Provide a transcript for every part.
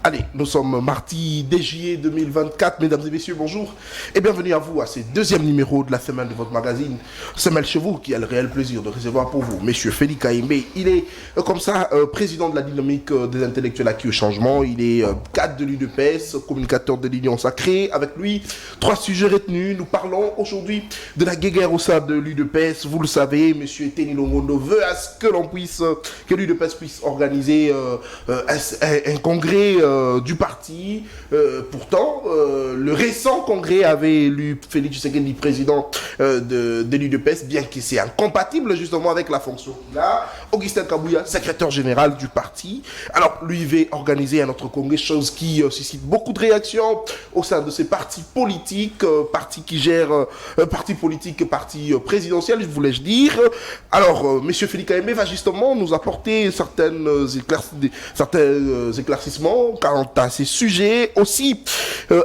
Allez, nous sommes mardi 2 juillet 2024, mesdames et messieurs, bonjour et bienvenue à vous à ce deuxième numéro de la semaine de votre magazine Semelle chez vous, qui a le réel plaisir de recevoir pour vous Monsieur Félix Kaimbe. Il est comme ça président de la dynamique des intellectuels acquis au changement, il est cadre de l'UDPS, communicateur de l'Union sacrée. Avec lui, 3 sujets retenus. Nous parlons aujourd'hui de la guéguerre au sein de l'UDPS. Vous le savez, Monsieur Teni Longondo veut à ce que que l'UDPS puisse organiser un congrès du parti. Pourtant, le récent congrès avait élu Félix Tshisekedi président de l'UDPS, bien que c'est incompatible justement avec la fonction qu'il a. Augustin Kabouya, secrétaire général du parti. Alors, lui va organiser un autre congrès, chose qui suscite beaucoup de réactions au sein de ces partis politiques, partis qui gèrent, parti politique, parti présidentiel, voulais-je dire. Alors, Monsieur Félix Kaimbe va justement nous apporter certains éclaircissements quant à ces sujets. Aussi,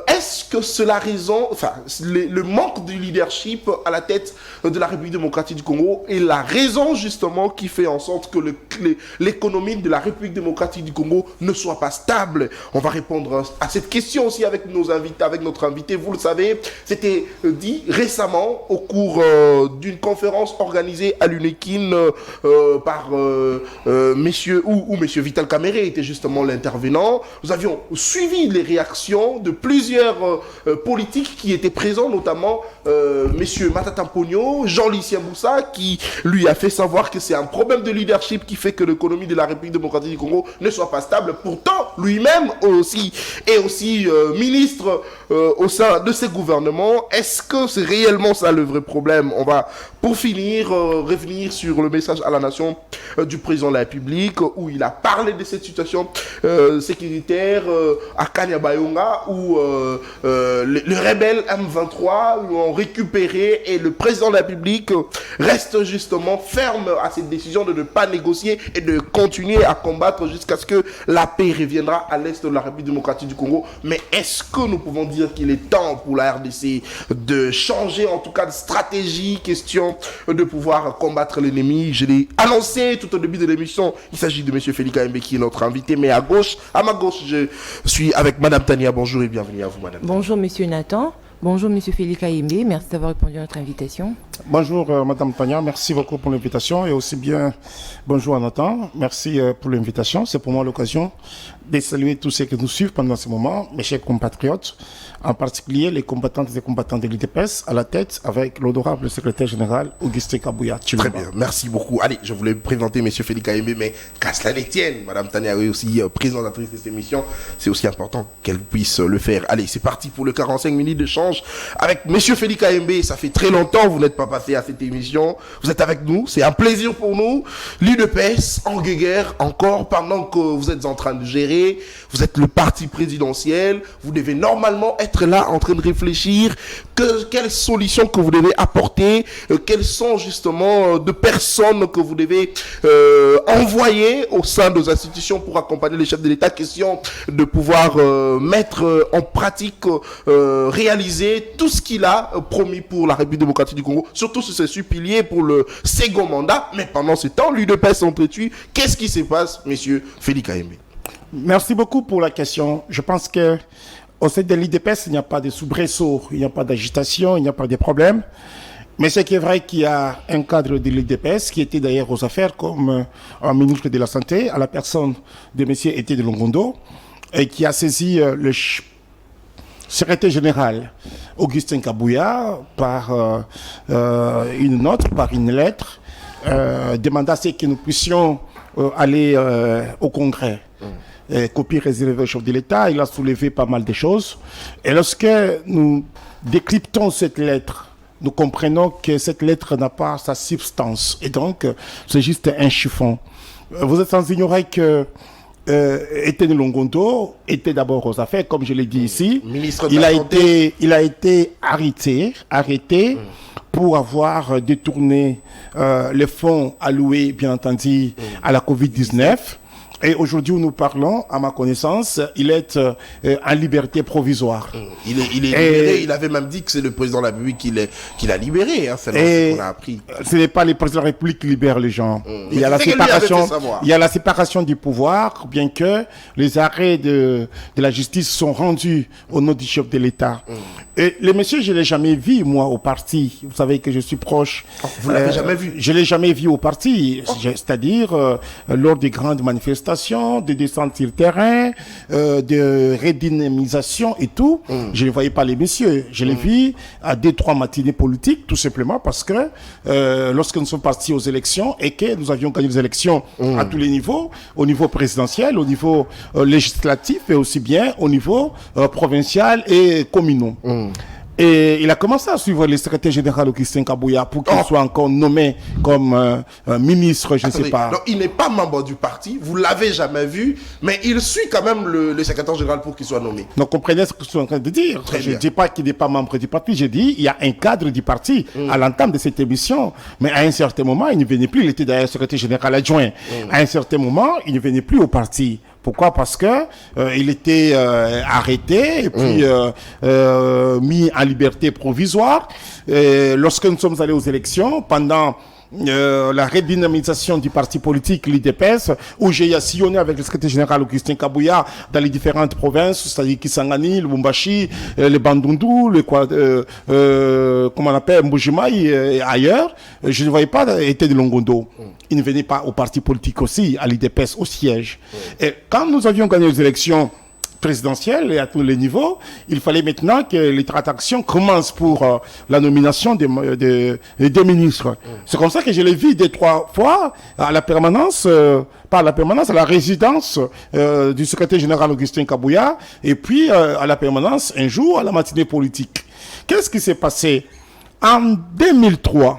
est-ce que c'est la raison, enfin, le manque de leadership à la tête de la République démocratique du Congo est la raison justement qui fait en sorte que l'économie de la République démocratique du Congo ne soit pas stable? On va répondre à cette question aussi avec notre invité. Vous le savez, c'était dit récemment au cours d'une conférence organisée à l'UNEKIN par Monsieur Vital Kamere était justement l'intervenant. Nous avions suivi les réactions de plusieurs politiques qui étaient présents, notamment Monsieur Matata Mpogno, Jean-Lucien Boussa, qui lui a fait savoir que c'est un problème de leadership qui fait que l'économie de la République démocratique du Congo ne soit pas stable. Pourtant, lui-même aussi est aussi ministre au sein de ces gouvernements. Est-ce que c'est réellement ça le vrai problème? On va, pour finir, revenir sur le message à la nation du président de la République, où il a parlé de cette situation sécuritaire à Kanyabayonga, où les rebelles M23 l'ont récupéré, et le président de la République reste justement ferme à cette décision de ne pas négocier et de continuer à combattre jusqu'à ce que la paix reviendra à l'est de la République démocratique du Congo. Mais est-ce que nous pouvons dire qu'il est temps pour la RDC de changer en tout cas de stratégie, question de pouvoir combattre l'ennemi? Je l'ai annoncé tout au début de l'émission, il s'agit de M. Félix Kaimbe qui est notre invité, mais à ma gauche, je suis avec Madame Tania. Bonjour et bienvenue à vous, Madame. Bonjour Monsieur Nathan. Bonjour Monsieur Félix Kaimbe, merci d'avoir répondu à notre invitation. Bonjour Madame Tania, merci beaucoup pour l'invitation, et aussi bien bonjour à Nathan, merci pour l'invitation. C'est pour moi l'occasion de saluer tous ceux qui nous suivent pendant ce moment, mes chers compatriotes, en particulier les combattantes et combattants de l'UDPS, à la tête avec l'honorable secrétaire général Augustin Kabouya. Très bien, merci beaucoup. Allez, je voulais présenter M. Félix Kaimbe, mais qu'à cela les tienne, Madame Tania est aussi présentatrice de cette émission, c'est aussi important qu'elle puisse le faire. Allez, c'est parti pour le 45 minutes d'échange avec M. Félix Kaimbe. Ça fait très longtemps que vous n'êtes pas passé à cette émission, vous êtes avec nous, c'est un plaisir pour nous. L'UDPS en guerre encore, pendant que vous êtes en train de gérer, vous êtes le parti présidentiel, vous devez normalement être là en train de réfléchir quelles solutions que vous devez apporter, quelles sont justement de personnes que vous devez envoyer au sein de vos institutions pour accompagner les chefs de l'État. Question de pouvoir mettre en pratique, réaliser tout ce qu'il a promis pour la République démocratique du Congo, surtout sur ces piliers pour le second mandat. Mais pendant ce temps, l'UDPS s'entretue. Qu'est-ce qui se passe, Monsieur Félix Kaimbe? Merci beaucoup pour la question. Je pense que au sein de l'UDPS, il n'y a pas de soubresaut, il n'y a pas d'agitation, il n'y a pas de problème. Mais c'est qui est vrai qu'il y a un cadre de l'UDPS qui était d'ailleurs aux affaires comme un ministre de la Santé, à la personne de M. Étienne Longondo, et qui a saisi le secrétaire général Augustin Kabouya par une note, par une lettre, demandant à ce que nous puissions aller au Congrès. Copie réservée au chef de l'État, il a soulevé pas mal de choses. Et lorsque nous décryptons cette lettre, nous comprenons que cette lettre n'a pas sa substance. Et donc, c'est juste un chiffon. Vous êtes sans ignorer que Étienne Longondo était d'abord aux affaires, comme je l'ai dit ici. Il a été arrêté pour avoir détourné les fonds alloués, bien entendu, à la Covid-19. Et aujourd'hui où nous parlons, à ma connaissance, il est en liberté provisoire. Il est libéré. Il avait même dit que c'est le président de la République qui l'a libéré. Hein, c'est ce qu'on a appris. Ce n'est pas le président de la République qui libère les gens. Il y a la séparation du pouvoir, bien que les arrêts de la justice sont rendus au nom du chef de l'État. Et le monsieur, je ne l'ai jamais vu, moi, au parti. Vous savez que je suis proche. Vous ne l'avez jamais vu? Je ne l'ai jamais vu au parti. C'est-à-dire lors des grandes manifestations, de descentes sur le terrain, de redynamisation et tout. Je ne voyais pas les messieurs. Je les vis à 2-3 matinées politiques, tout simplement parce que lorsque nous sommes partis aux élections et que nous avions gagné les élections à tous les niveaux, au niveau présidentiel, au niveau législatif et aussi bien au niveau provincial et communaux. Et il a commencé à suivre le secrétaire général Augustin Kabouya pour qu'il soit encore nommé comme ministre, je ne sais pas. Donc, il n'est pas membre du parti, vous ne l'avez jamais vu, mais il suit quand même le secrétaire général pour qu'il soit nommé. Donc, comprenez ce que je suis en train de dire. Je ne dis pas qu'il n'est pas membre du parti, je dis il y a un cadre du parti à l'entame de cette émission, mais à un certain moment, il ne venait plus, il était d'ailleurs secrétaire général adjoint. À un certain moment, il ne venait plus au parti. Pourquoi? Parce que il était arrêté et puis mis en liberté provisoire. Lorsque nous sommes allés aux élections, pendant la redynamisation du parti politique, l'IDPS, où j'ai sillonné avec le secrétaire général Augustin Kabouya dans les différentes provinces, c'est-à-dire Kisangani, Lubumbashi, le Bandundu, comment on appelle, Mbujimaï et ailleurs, je ne voyais pas été de Longondo. Il ne venait pas au parti politique aussi, à l'IDPS, au siège. Et quand nous avions gagné les élections présidentielle et à tous les niveaux, il fallait maintenant que les tractations commencent pour la nomination des ministres. C'est comme ça que je l'ai vu 2-3 fois à la permanence, pas à la permanence, à la résidence du secrétaire général Augustin Kabouya, et puis à la permanence un jour à la matinée politique. Qu'est-ce qui s'est passé? En 2023,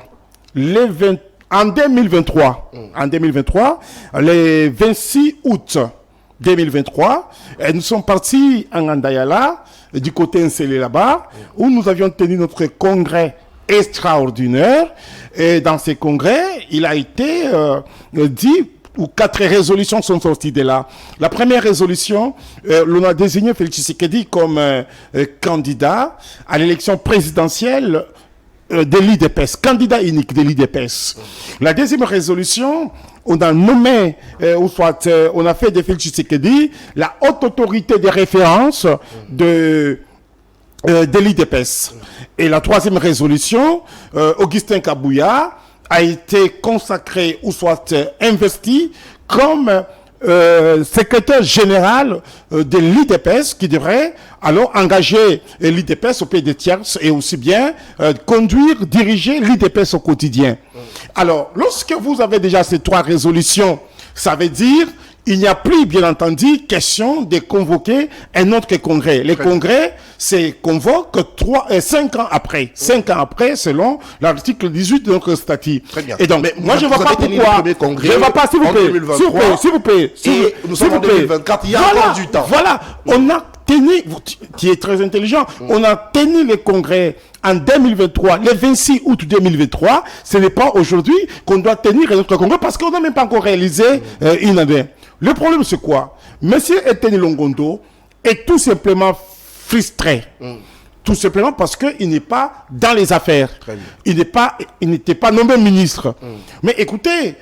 en 2023, le 26 août 2023, et nous sommes partis en Andayala, du côté Nsele là-bas, où nous avions tenu notre congrès extraordinaire. Et dans ce congrès, il a été dit, ou 4 résolutions sont sorties de là. La première résolution, l'on a désigné Félix Tshisekedi comme candidat à l'élection présidentielle de l'IDPS, candidat unique de l'IDPS. La deuxième résolution, on a nommé, on a fait de Félix Tshisekedi la haute autorité de référence de l'IDPS. Et la troisième résolution, Augustin Kabouya a été consacré ou soit investi comme secrétaire général de l'IDPS qui devrait alors engager l'IDPS au pays des tierces et aussi bien conduire, diriger l'IDPS au quotidien. Alors, lorsque vous avez déjà ces 3 résolutions, ça veut dire il n'y a plus, bien entendu, question de convoquer un autre congrès. Les congrès, c'est convoque 5 ans après. 5 ans après, selon l'article 18 de notre statut. Très bien. Et donc, mais moi, je ne vois pas pourquoi. Je ne vois pas, s'il vous plaît. S'il vous plaît. Et nous sommes en 2024, il y a encore du temps. Voilà. On a tenu, qui est très intelligent, on a tenu les congrès en 2023, le 26 août 2023. Ce n'est pas aujourd'hui qu'on doit tenir notre congrès parce qu'on n'a même pas encore réalisé une année. Le problème, c'est quoi? Monsieur Etienne Longondo est tout simplement frustré. Tout simplement parce qu'il n'est pas dans les affaires. Il n'était pas nommé ministre. Mais écoutez,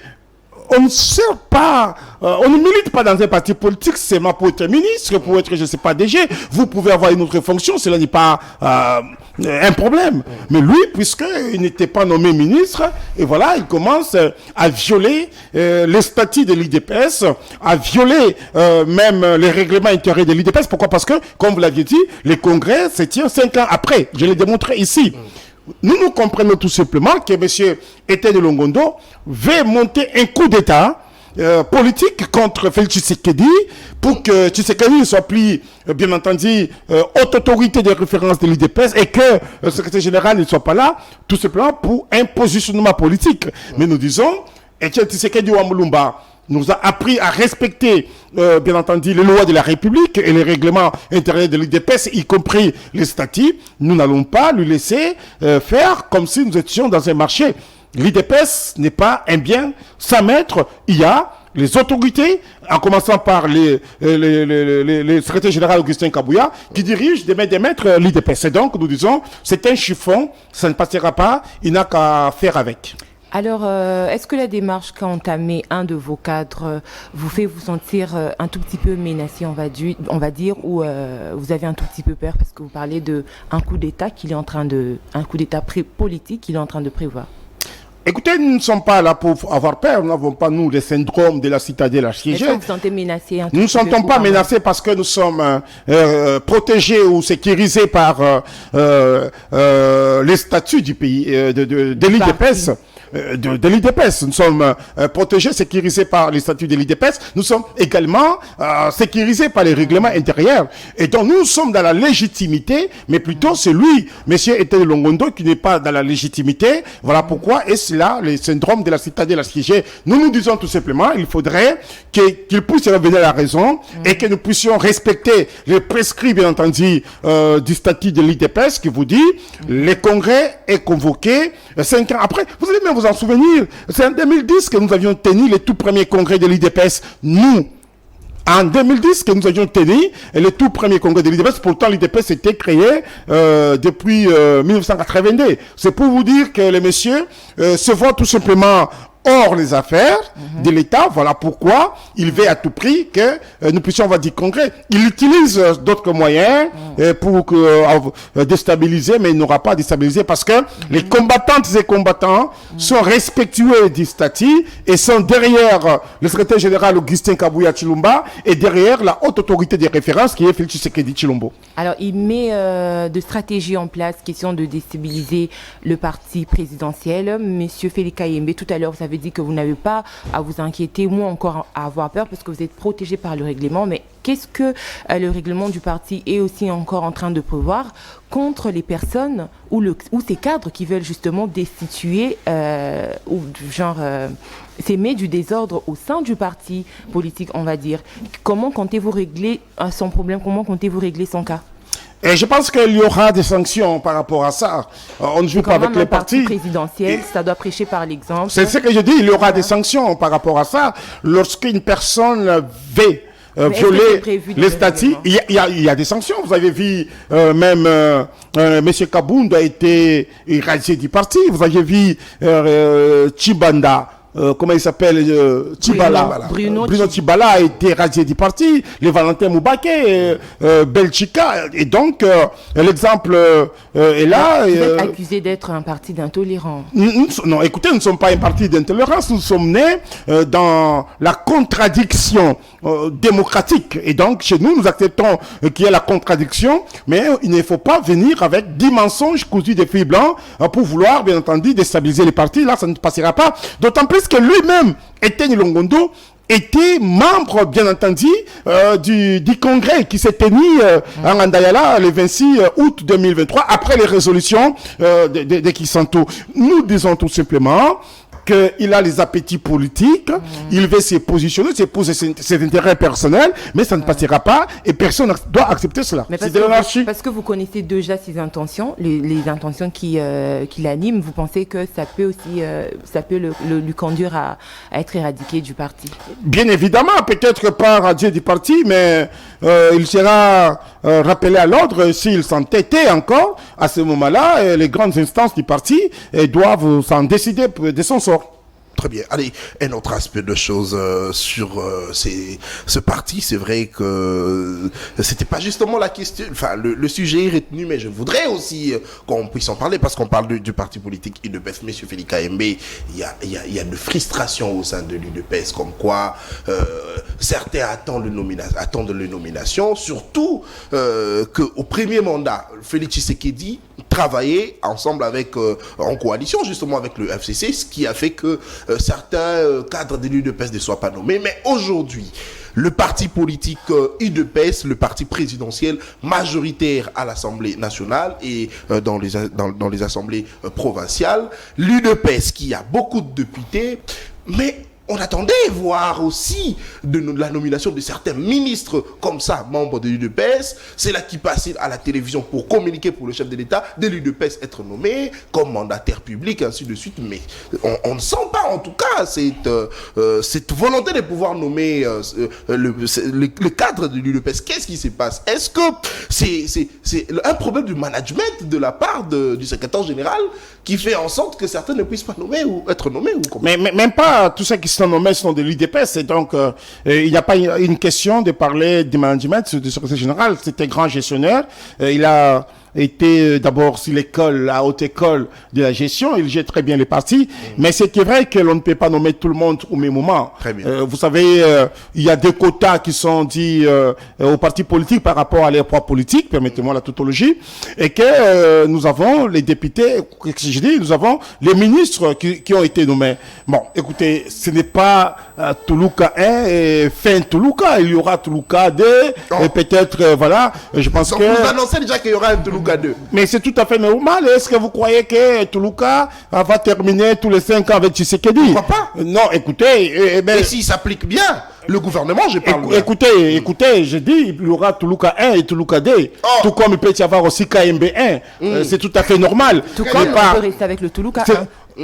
on ne sert pas, on ne milite pas dans un parti politique seulement pour être ministre, pour être, je ne sais pas, DG. Vous pouvez avoir une autre fonction, cela n'est pas un problème. Mais lui, puisqu'il n'était pas nommé ministre, et voilà, il commence à violer les statuts de l'IDPS, à violer même les règlements intérieurs de l'IDPS. Pourquoi? Parce que, comme vous l'aviez dit, les congrès se tiennent 5 ans après. Je l'ai démontré ici. Nous comprenons tout simplement que M. Etienne Longondo veut monter un coup d'État politique contre Félix Tshisekedi pour que Tshisekedi ne soit plus, bien entendu, haute autorité de référence de l'IDPS et que le secrétaire général ne soit pas là, tout simplement pour un positionnement politique. Mais nous disons, Etienne Tshisekedi Wamulumba nous a appris à respecter, bien entendu, les lois de la République et les règlements intérieurs de l'IDPS, y compris les statuts. Nous n'allons pas lui laisser faire comme si nous étions dans un marché. L'IDPS n'est pas un bien sans maître. Il y a les autorités, en commençant par le secrétaire général Augustin Kabouya, qui dirige des maîtres l'IDPS. Et donc, nous disons, c'est un chiffon, ça ne passera pas, il n'a qu'à faire avec. Alors, est-ce que la démarche qu'a entamée un de vos cadres vous fait vous sentir un tout petit peu menacé, on va dire, ou vous avez un tout petit peu peur parce que vous parlez d'un coup d'État un coup d'État politique qu'il est en train de prévoir? Écoutez, nous ne sommes pas là pour avoir peur. Nous n'avons pas, nous, les syndromes de la citadelle assiégée. Est-ce que vous vous sentez menacé? Nous ne nous sentons pas menacés parce que nous sommes protégés ou sécurisés par les statuts du pays, de l'IDPS. De l'IDPS. Nous sommes protégés, sécurisés par les statuts de l'IDPS. Nous sommes également sécurisés par les règlements intérieurs. Et donc, nous sommes dans la légitimité, mais plutôt c'est lui, monsieur Etienne Longondo, qui n'est pas dans la légitimité. Voilà pourquoi, et c'est là le syndrome de la citadelle assiégée. Nous nous disons tout simplement, il faudrait qu'il puisse revenir à la raison et que nous puissions respecter les prescrits, bien entendu, du statut de l'IDPS qui vous dit, le congrès est convoqué 5 ans après. Vous allez même vous en souvenir, c'est en 2010 que nous avions tenu le tout premier congrès de l'IDPS. Nous, en 2010 que nous avions tenu le tout premier congrès de l'IDPS. Pourtant, l'IDPS était créé depuis 1982. C'est pour vous dire que les messieurs se voient tout simplement hors les affaires de l'État. Voilà pourquoi il veut à tout prix que nous puissions, on va dire, congrès. Il utilise d'autres moyens pour déstabiliser, mais il n'aura pas déstabilisé parce que les combattantes et combattants sont respectueux du statut et sont derrière le secrétaire général Augustin Kabouya Tshilombo et derrière la haute autorité de référence qui est Félix Tshisekedi Tshilombo. Alors, il met de stratégie en place, question de déstabiliser le parti présidentiel. Monsieur Félix Kayembe, tout à l'heure, vous avez dit que vous n'avez pas à vous inquiéter ou encore à avoir peur parce que vous êtes protégé par le règlement. Mais qu'est-ce que le règlement du parti est aussi encore en train de prévoir contre les personnes ou ces cadres qui veulent justement destituer ou s'aimer du désordre au sein du parti politique, on va dire. Comment comptez-vous régler son problème? Comment comptez-vous régler son cas? Et je pense qu'il y aura des sanctions par rapport à ça. On ne joue pas avec les partis. Présidentiel, ça doit prêcher par l'exemple. C'est ce que je dis, il y aura des sanctions par rapport à ça. Lorsqu'une personne veut violer les statuts, il y a des sanctions. Vous avez vu même M. Kabound a été éradié du parti. Vous avez vu Tshibanda. Comment il s'appelle, Tshibala. Bruno Tshibala a été radié du parti, les Valentin Moubake, Belchika, et donc l'exemple est là. Vous êtes accusé d'être un parti d'intolérance. Non, écoutez, nous ne sommes pas un parti d'intolérance, nous sommes nés dans la contradiction démocratique, et donc chez nous, nous acceptons qu'il y ait la contradiction, mais il ne faut pas venir avec 10 mensonges cousus de fil blanc pour vouloir, bien entendu, déstabiliser les partis. Là, ça ne passera pas, d'autant plus que lui-même, Etienne Longondo, était membre, bien entendu, du congrès qui s'est tenu en Andayala le 26 août 2023, après les résolutions de Kisanto. Nous disons tout simplement qu'il a les appétits politiques, il veut se positionner, c'est pour ses intérêts personnels, mais ça ne passera pas et personne ne doit accepter cela. C'est de l'anarchie. Parce que vous connaissez déjà ses intentions, les intentions qui l'animent, vous pensez que ça peut aussi lui conduire à être éradiqué du parti? Bien évidemment, peut-être pas radié du parti, mais il sera rappelé à l'ordre s'il s'entêtait encore. À ce moment-là, les grandes instances du parti doivent s'en décider de son sort. Très bien. Allez, un autre aspect de choses sur ce parti. C'est vrai que c'était pas justement la question. Enfin, le sujet est retenu, mais je voudrais aussi qu'on puisse en parler parce qu'on parle du parti politique UDPS. Monsieur Félix Kayembe, il y a de frustration au sein de l'UDPS, comme quoi certains attendent les nominations, surtout qu'au premier mandat, Félix Tshisekedi travaillait ensemble en coalition justement avec le FCC, ce qui a fait que certains cadres de l'UDPS ne soient pas nommés. Mais aujourd'hui, le parti politique UDPS, le parti présidentiel majoritaire à l'Assemblée nationale et dans les assemblées provinciales, l'UDPS qui a beaucoup de députés, mais on attendait voir aussi de la nomination de certains ministres comme ça, membres de l'UDPS. C'est là qui passait à la télévision pour communiquer pour le chef de l'État, de l'UDPS être nommé comme mandataire public, ainsi de suite. Mais on ne sent pas, en tout cas, cette volonté de pouvoir nommer le cadre de l'UDPS. Qu'est-ce qui se passe? Est-ce que c'est un problème du management de la part du secrétaire général qui fait en sorte que certains ne puissent pas nommer ou être nommés ou comment? Mais même pas tous ceux qui sont nommés sont de l'UDPS. Et donc, il n'y a pas une question de parler du management du secrétaire général. C'était grand gestionnaire. Il a été d'abord sur l'école, la haute école de la gestion. Il gère très bien les partis. Mais c'est vrai que l'on ne peut pas nommer tout le monde au même moment. Très bien. Vous savez, il y a des quotas qui sont dits aux partis politiques par rapport à leurs poids politiques, permettez-moi la tautologie, et que nous avons les députés, je dis, nous avons les ministres qui ont été nommés. Bon, écoutez, ce n'est pas Toulouka 1 et fin Toulouka. Il y aura Toulouka 2 et peut-être, voilà, je pense Donc que... vous annoncez déjà qu'il y aura un Toulouka 2. Mais c'est tout à fait normal. Est-ce que vous croyez que Toulouka va terminer tous les 5 ans avec Tshisekedi? Pourquoi pas? Non, écoutez... Et s'il s'applique bien, le gouvernement, je parle bien. Écoutez, je dis, il y aura Toulouka 1 et Toulouka 2. Tout comme il peut y avoir aussi KMB 1. C'est tout à fait normal. Tout comme on peut rester avec le Toulouka 1.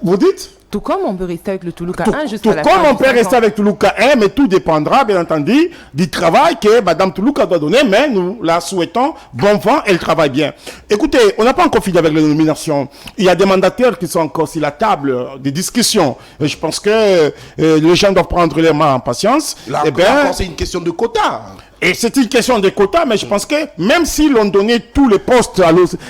Vous dites? Tout comme on peut rester avec le Toulouka 1 Tout jusqu'à la comme fin on peut rester avec Toulouka 1, mais tout dépendra, bien entendu, du travail que Madame Toulouka doit donner, mais nous la souhaitons bon vent, elle travaille bien. Écoutez, on n'a pas encore fini avec les nominations. Il y a des mandataires qui sont encore sur la table des discussions. Et je pense que les gens doivent prendre les mains en patience. Là, c'est une question de quota. Et c'est une question de quotas, mais je pense que même si l'on donnait tous les postes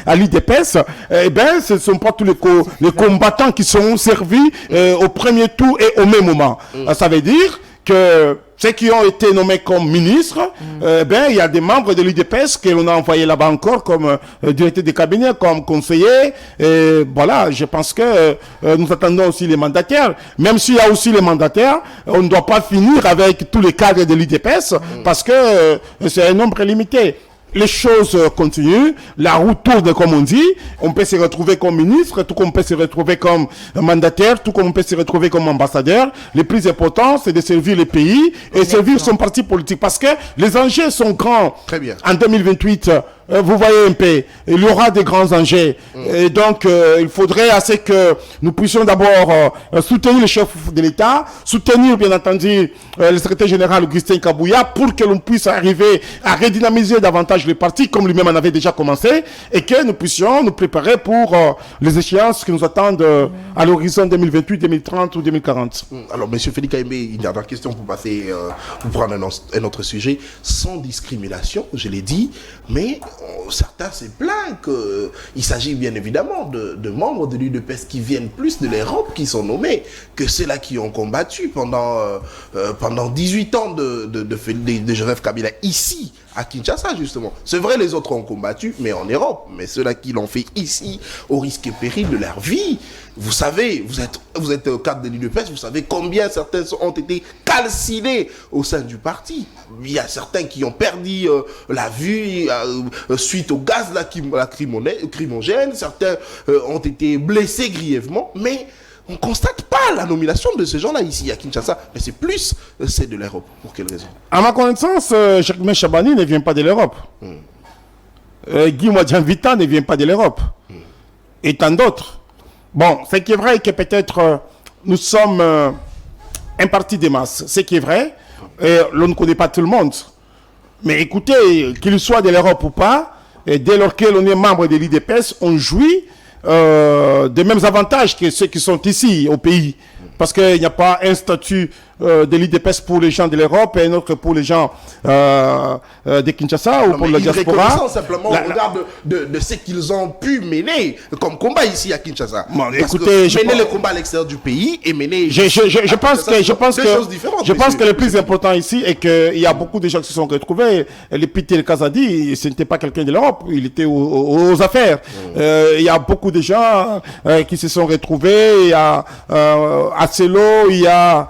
à l'IDPS, ce ne sont pas tous les combattants qui seront servis au premier tour et au même moment. Ça veut dire que ceux qui ont été nommés comme ministres, il y a des membres de l'UDPS que l'on a envoyés là-bas encore comme directeur de cabinet, comme conseiller. Voilà, je pense que nous attendons aussi les mandataires. Même s'il y a aussi les mandataires, on ne doit pas finir avec tous les cadres de l'UDPS parce que c'est un nombre limité. Les choses continuent, la roue tourne comme on dit, on peut se retrouver comme ministre, tout comme on peut se retrouver comme mandataire, tout comme on peut se retrouver comme ambassadeur. Le plus important, c'est de servir le pays et servir son parti politique parce que les enjeux sont grands. Très bien. En 2028, vous voyez un peu, il y aura des grands enjeux. Et donc, il faudrait assez que nous puissions d'abord soutenir le chef de l'État, soutenir bien entendu le secrétaire général Augustin Kabouya pour que l'on puisse arriver à redynamiser davantage les partis comme lui-même en avait déjà commencé et que nous puissions nous préparer pour les échéances qui nous attendent à l'horizon 2028, 2030 ou 2040. Alors, M. Félix Kaïmbé, il y a une question pour passer, pour prendre un autre sujet, sans discrimination, je l'ai dit, mais certains se plaignent qu'il s'agit bien évidemment de membres de l'UDPS qui viennent plus de l'Europe qui sont nommés que ceux-là qui ont combattu pendant 18 ans de Joseph Kabila ici à Kinshasa justement. C'est vrai, les autres ont combattu, mais en Europe. Mais ceux-là qui l'ont fait ici, au risque et péril de leur vie, vous savez, vous êtes au cadre de l'UDPS, vous savez combien certains ont été calcinés au sein du parti. Il y a certains qui ont perdu la vue suite au gaz lacrymogène, certains ont été blessés grièvement, mais on ne constate pas la nomination de ces gens-là ici à Kinshasa, mais c'est plus c'est de l'Europe. Pour quelle raison? À ma connaissance, Jacques Chabani ne vient pas de l'Europe. Guy Mwadjanvita ne vient pas de l'Europe. Et tant d'autres. Bon, ce qui est vrai que peut-être nous sommes un parti des masses. Ce qui est vrai, l'on ne connaît pas tout le monde. Mais écoutez, qu'il soit de l'Europe ou pas, et dès lors que l'on est membre de l'IDPS, on jouit des mêmes avantages que ceux qui sont ici au pays. Parce qu'il n'y a pas un statut de l'IDPS pour les gens de l'Europe et un autre pour les gens de Kinshasa ou pour la diaspora. Simplement au regard de ce qu'ils ont pu mener comme combat ici à Kinshasa. Bon, écoutez, mener le combat à l'extérieur du pays et mener... Je pense que le plus important ici est qu'il y a beaucoup de gens qui se sont retrouvés. Le Peter Kazadi, ce n'était pas quelqu'un de l'Europe, il était aux affaires. Il y a beaucoup de gens qui se sont retrouvés. Il y a Acelo, il y a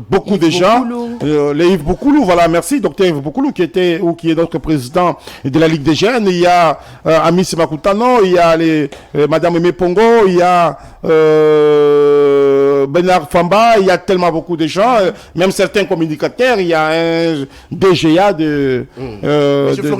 beaucoup Yves de gens, Boukoulou. Yves Boukoulou, voilà, merci, docteur Yves Boukoulou, qui est notre président de la Ligue des Jeunes. Il y a Amis Makutano, il y a Madame Aimé Pongo, il y a Bernard Famba, il y a tellement beaucoup de gens, même certains communicateurs, il y a un DGA de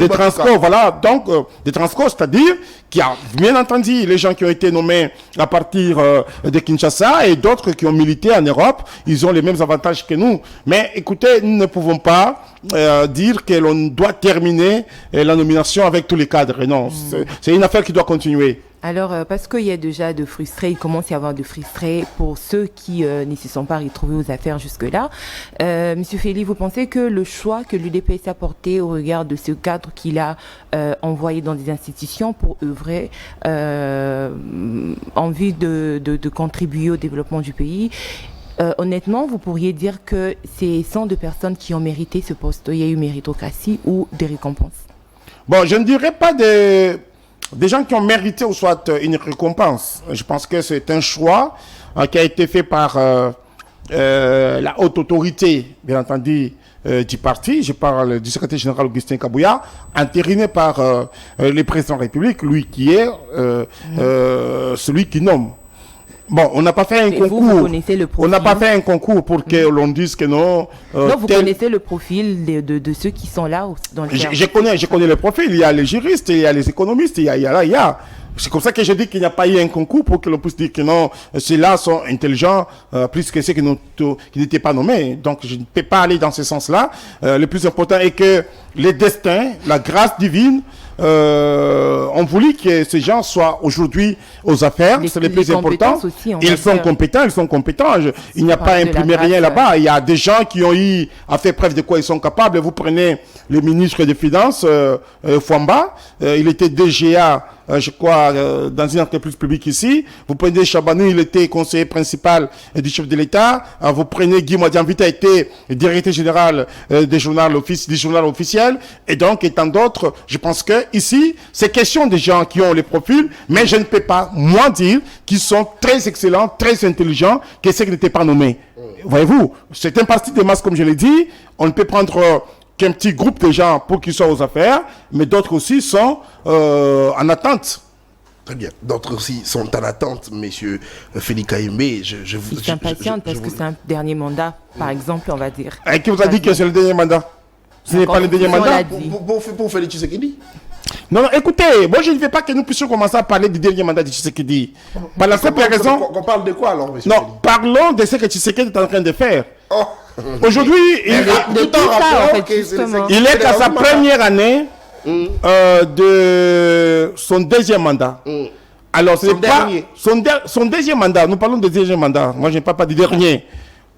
Transco, voilà, donc de Transco, c'est-à-dire qu'il y a bien entendu les gens qui ont été nommés à partir de Kinshasa et d'autres qui ont milité en Europe, ils ont les mêmes avantages que nous. Mais écoutez, nous ne pouvons pas dire que l'on doit terminer la nomination avec tous les cadres. Non, c'est une affaire qui doit continuer. Alors, parce qu'il y a déjà de frustrés, il commence à y avoir de frustrés pour ceux qui ne se sont pas retrouvés aux affaires jusque-là. Monsieur Félix, vous pensez que le choix que l'UDPS a porté au regard de ce cadre qu'il a envoyé dans des institutions pour œuvrer en vue de contribuer au développement du pays, honnêtement, vous pourriez dire que c'est 102 personnes qui ont mérité ce poste. Il y a eu méritocratie ou des récompenses? Bon, je ne dirais pas des gens qui ont mérité ou soit une récompense. Je pense que c'est un choix qui a été fait par la haute autorité, bien entendu, du parti. Je parle du secrétaire général Augustin Kabouya, entériné par le président de la République, lui qui est celui qui nomme. Bon, on n'a pas fait un concours. Vous connaissez le profil. On n'a pas fait un concours pour que l'on dise que non. Non, vous connaissez le profil de ceux qui sont là dans le je connais le profil. Il y a les juristes, il y a les économistes, il y a. C'est comme ça que je dis qu'il n'y a pas eu un concours pour que l'on puisse dire que non, ceux-là sont intelligents plus que ceux qui n'étaient pas nommés. Donc, je ne peux pas aller dans ce sens-là. Le plus important est que les destins, la grâce divine, ont voulu que ces gens soient aujourd'hui aux affaires, c'est le plus important. Aussi, ils sont compétents. Il n'y a pas imprimé rien là-bas. Il y a des gens qui ont eu à faire preuve de quoi ils sont capables. Vous prenez le ministre des Finances, Famba, il était DGA, je crois, dans une entreprise publique ici. Vous prenez Chabanou, il était conseiller principal du chef de l'État. Vous prenez Guy Madianvita, était directeur général du journal officiel. Et donc, et tant d'autres, je pense que ici, c'est question des gens qui ont les profils, mais je ne peux pas, moi, dire qu'ils sont très excellents, très intelligents, que ceux qui n'étaient pas nommés. Voyez-vous, c'est un parti de masse, comme je l'ai dit. On ne peut prendre qu'un petit groupe de gens pour qu'ils soient aux affaires, mais d'autres aussi sont en attente. Très bien. D'autres aussi sont en attente, messieurs Félix Kayembe. Je suis impatiente parce que c'est un dernier mandat, par exemple, on va dire. Et qui vous a dit que c'est le dernier mandat? Ce n'est pas le dernier mandat pour Félix Tshisekedi? Non, écoutez, moi je ne veux pas que nous puissions commencer à parler du dernier mandat de Tshisekedi. Par la simple raison... On parle de quoi alors, monsieur? Non, parlons de ce que Tshisekedi est en train de faire. Oh. Aujourd'hui, il est à sa première année de son deuxième mandat. Alors, c'est pas son deuxième mandat. Nous parlons de deuxième mandat. Moi, je ne parle pas du dernier.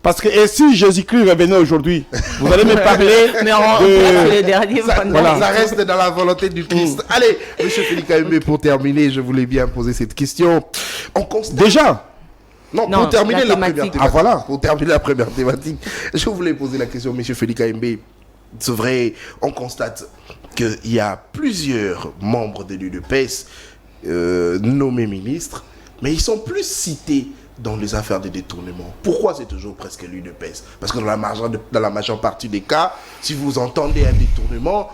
Parce que et si Jésus-Christ revenait aujourd'hui, vous allez me parler ça reste dans la volonté du Christ. Allez, monsieur Félix Kayembe, pour terminer, je voulais bien poser cette question. On constate... Déjà? Non, pour terminer la première thématique. Ah, voilà. Pour terminer la première thématique, je voulais poser la question, monsieur Félix Kayembe. C'est vrai, on constate qu'il y a plusieurs membres de l'UDPS nommés ministres, mais ils sont plus cités dans les affaires de détournement. Pourquoi c'est toujours presque l'UDPS? Parce que dans la majeure partie des cas, si vous entendez un détournement,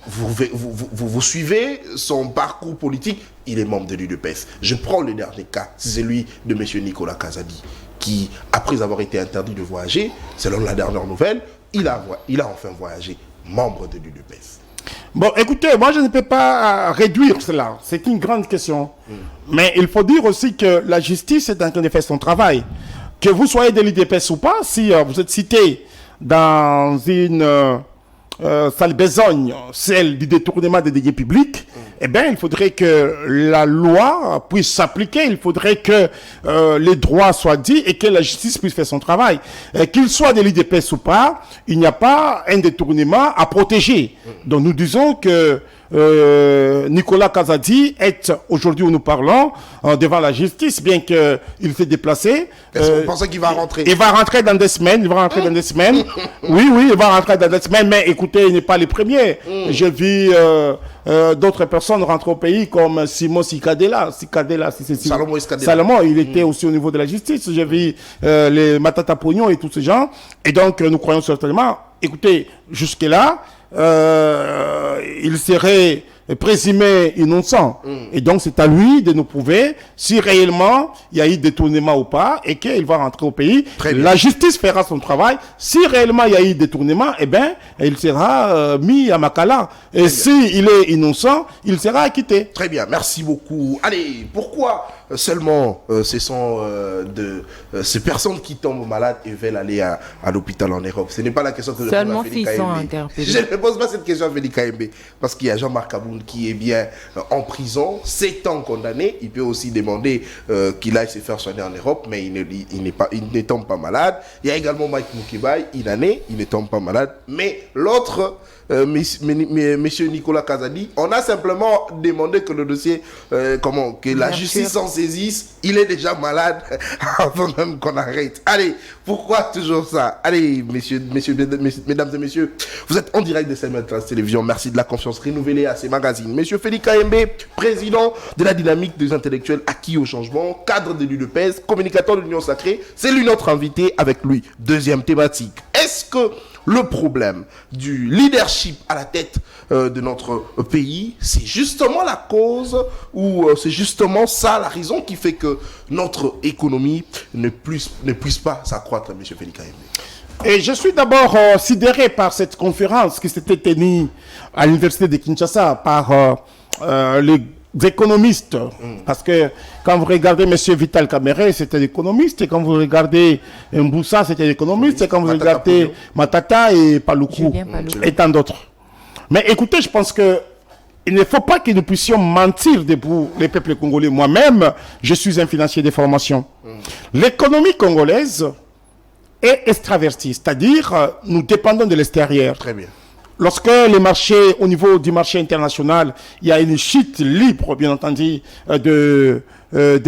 vous suivez son parcours politique, il est membre de l'UDPS. Je prends le dernier cas, c'est celui de M. Nicolas Kazadi, qui, après avoir été interdit de voyager, selon la dernière nouvelle, il a enfin voyagé, membre de l'UDPS. Bon, écoutez, moi je ne peux pas réduire cela. C'est une grande question. Mais il faut dire aussi que la justice est en train de faire son travail. Que vous soyez de l'UDPS ou pas, si vous êtes cité dans une sale besogne, celle du détournement des deniers publics, eh bien, il faudrait que la loi puisse s'appliquer, il faudrait que les droits soient dits et que la justice puisse faire son travail. Qu'il soit de l'UDPS ou pas, il n'y a pas un détournement à protéger. Donc nous disons que Nicolas Kazadi est, aujourd'hui où nous parlons, devant la justice, bien qu'il s'est déplacé. Est-ce que vous pensez qu'il va rentrer? Il va rentrer dans des semaines, Oui, il va rentrer dans des semaines, mais écoutez, il n'est pas le premier. J'ai vu d'autres personnes rentrer au pays comme Simon Sikadela. Salomon, il était aussi au niveau de la justice. J'ai vu les Matata Pognon et tous ces gens. Et donc, nous croyons certainement, écoutez, jusque-là, il serait présumé innocent. Et donc, c'est à lui de nous prouver si réellement il y a eu détournement ou pas et qu'il va rentrer au pays. La justice fera son travail. Si réellement il y a eu détournement, eh bien, il sera mis à Makala. Et s'il est innocent, il sera acquitté. Très bien, merci beaucoup. Allez, pourquoi seulement ce sont ces personnes qui tombent malades et veulent aller à l'hôpital en Europe? Ce n'est pas la question que je pose à Félix Kayembe. Je ne pose pas cette question à Félix Kayembe parce qu'il y a Jean-Marc Aboun qui est bien en prison, 7 ans condamné. Il peut aussi demander qu'il aille se faire soigner en Europe, mais il ne tombe pas malade. Il y a également Mike Moukibaye, il ne tombe pas malade. Mais l'autre, monsieur Nicolas Kazadi, on a simplement demandé que le dossier, que la justice s'en saisisse. Il est déjà malade avant même qu'on arrête. Allez, pourquoi toujours ça? Allez, mesdames et messieurs, vous êtes en direct de cette télévision. Merci de la confiance renouvelée à ces magazines. Monsieur Félix Kayembe, président de la dynamique des intellectuels acquis au changement, cadre de l'UDPS, communicateur de l'Union Sacrée, c'est lui notre invité avec lui. Deuxième thématique. Est-ce que le problème du leadership à la tête de notre pays, c'est justement la cause ou c'est justement ça la raison qui fait que notre économie ne puisse pas s'accroître, M. Félix Kayembe? Et je suis d'abord sidéré par cette conférence qui s'était tenue à l'université de Kinshasa par les économistes. Parce que quand vous regardez M. Vital Kamerhe, c'était l'économiste. Et quand vous regardez Mboussa, c'était l'économiste. Et quand vous regardez Matata et Paloukou et tant d'autres. Mais écoutez, je pense que il ne faut pas que nous puissions mentir debout les peuples congolais. Moi-même, je suis un financier de formation. L'économie congolaise est extravertie, c'est-à-dire nous dépendons de l'extérieur. Très bien. Lorsque les marchés, au niveau du marché international, il y a une chute libre, bien entendu, de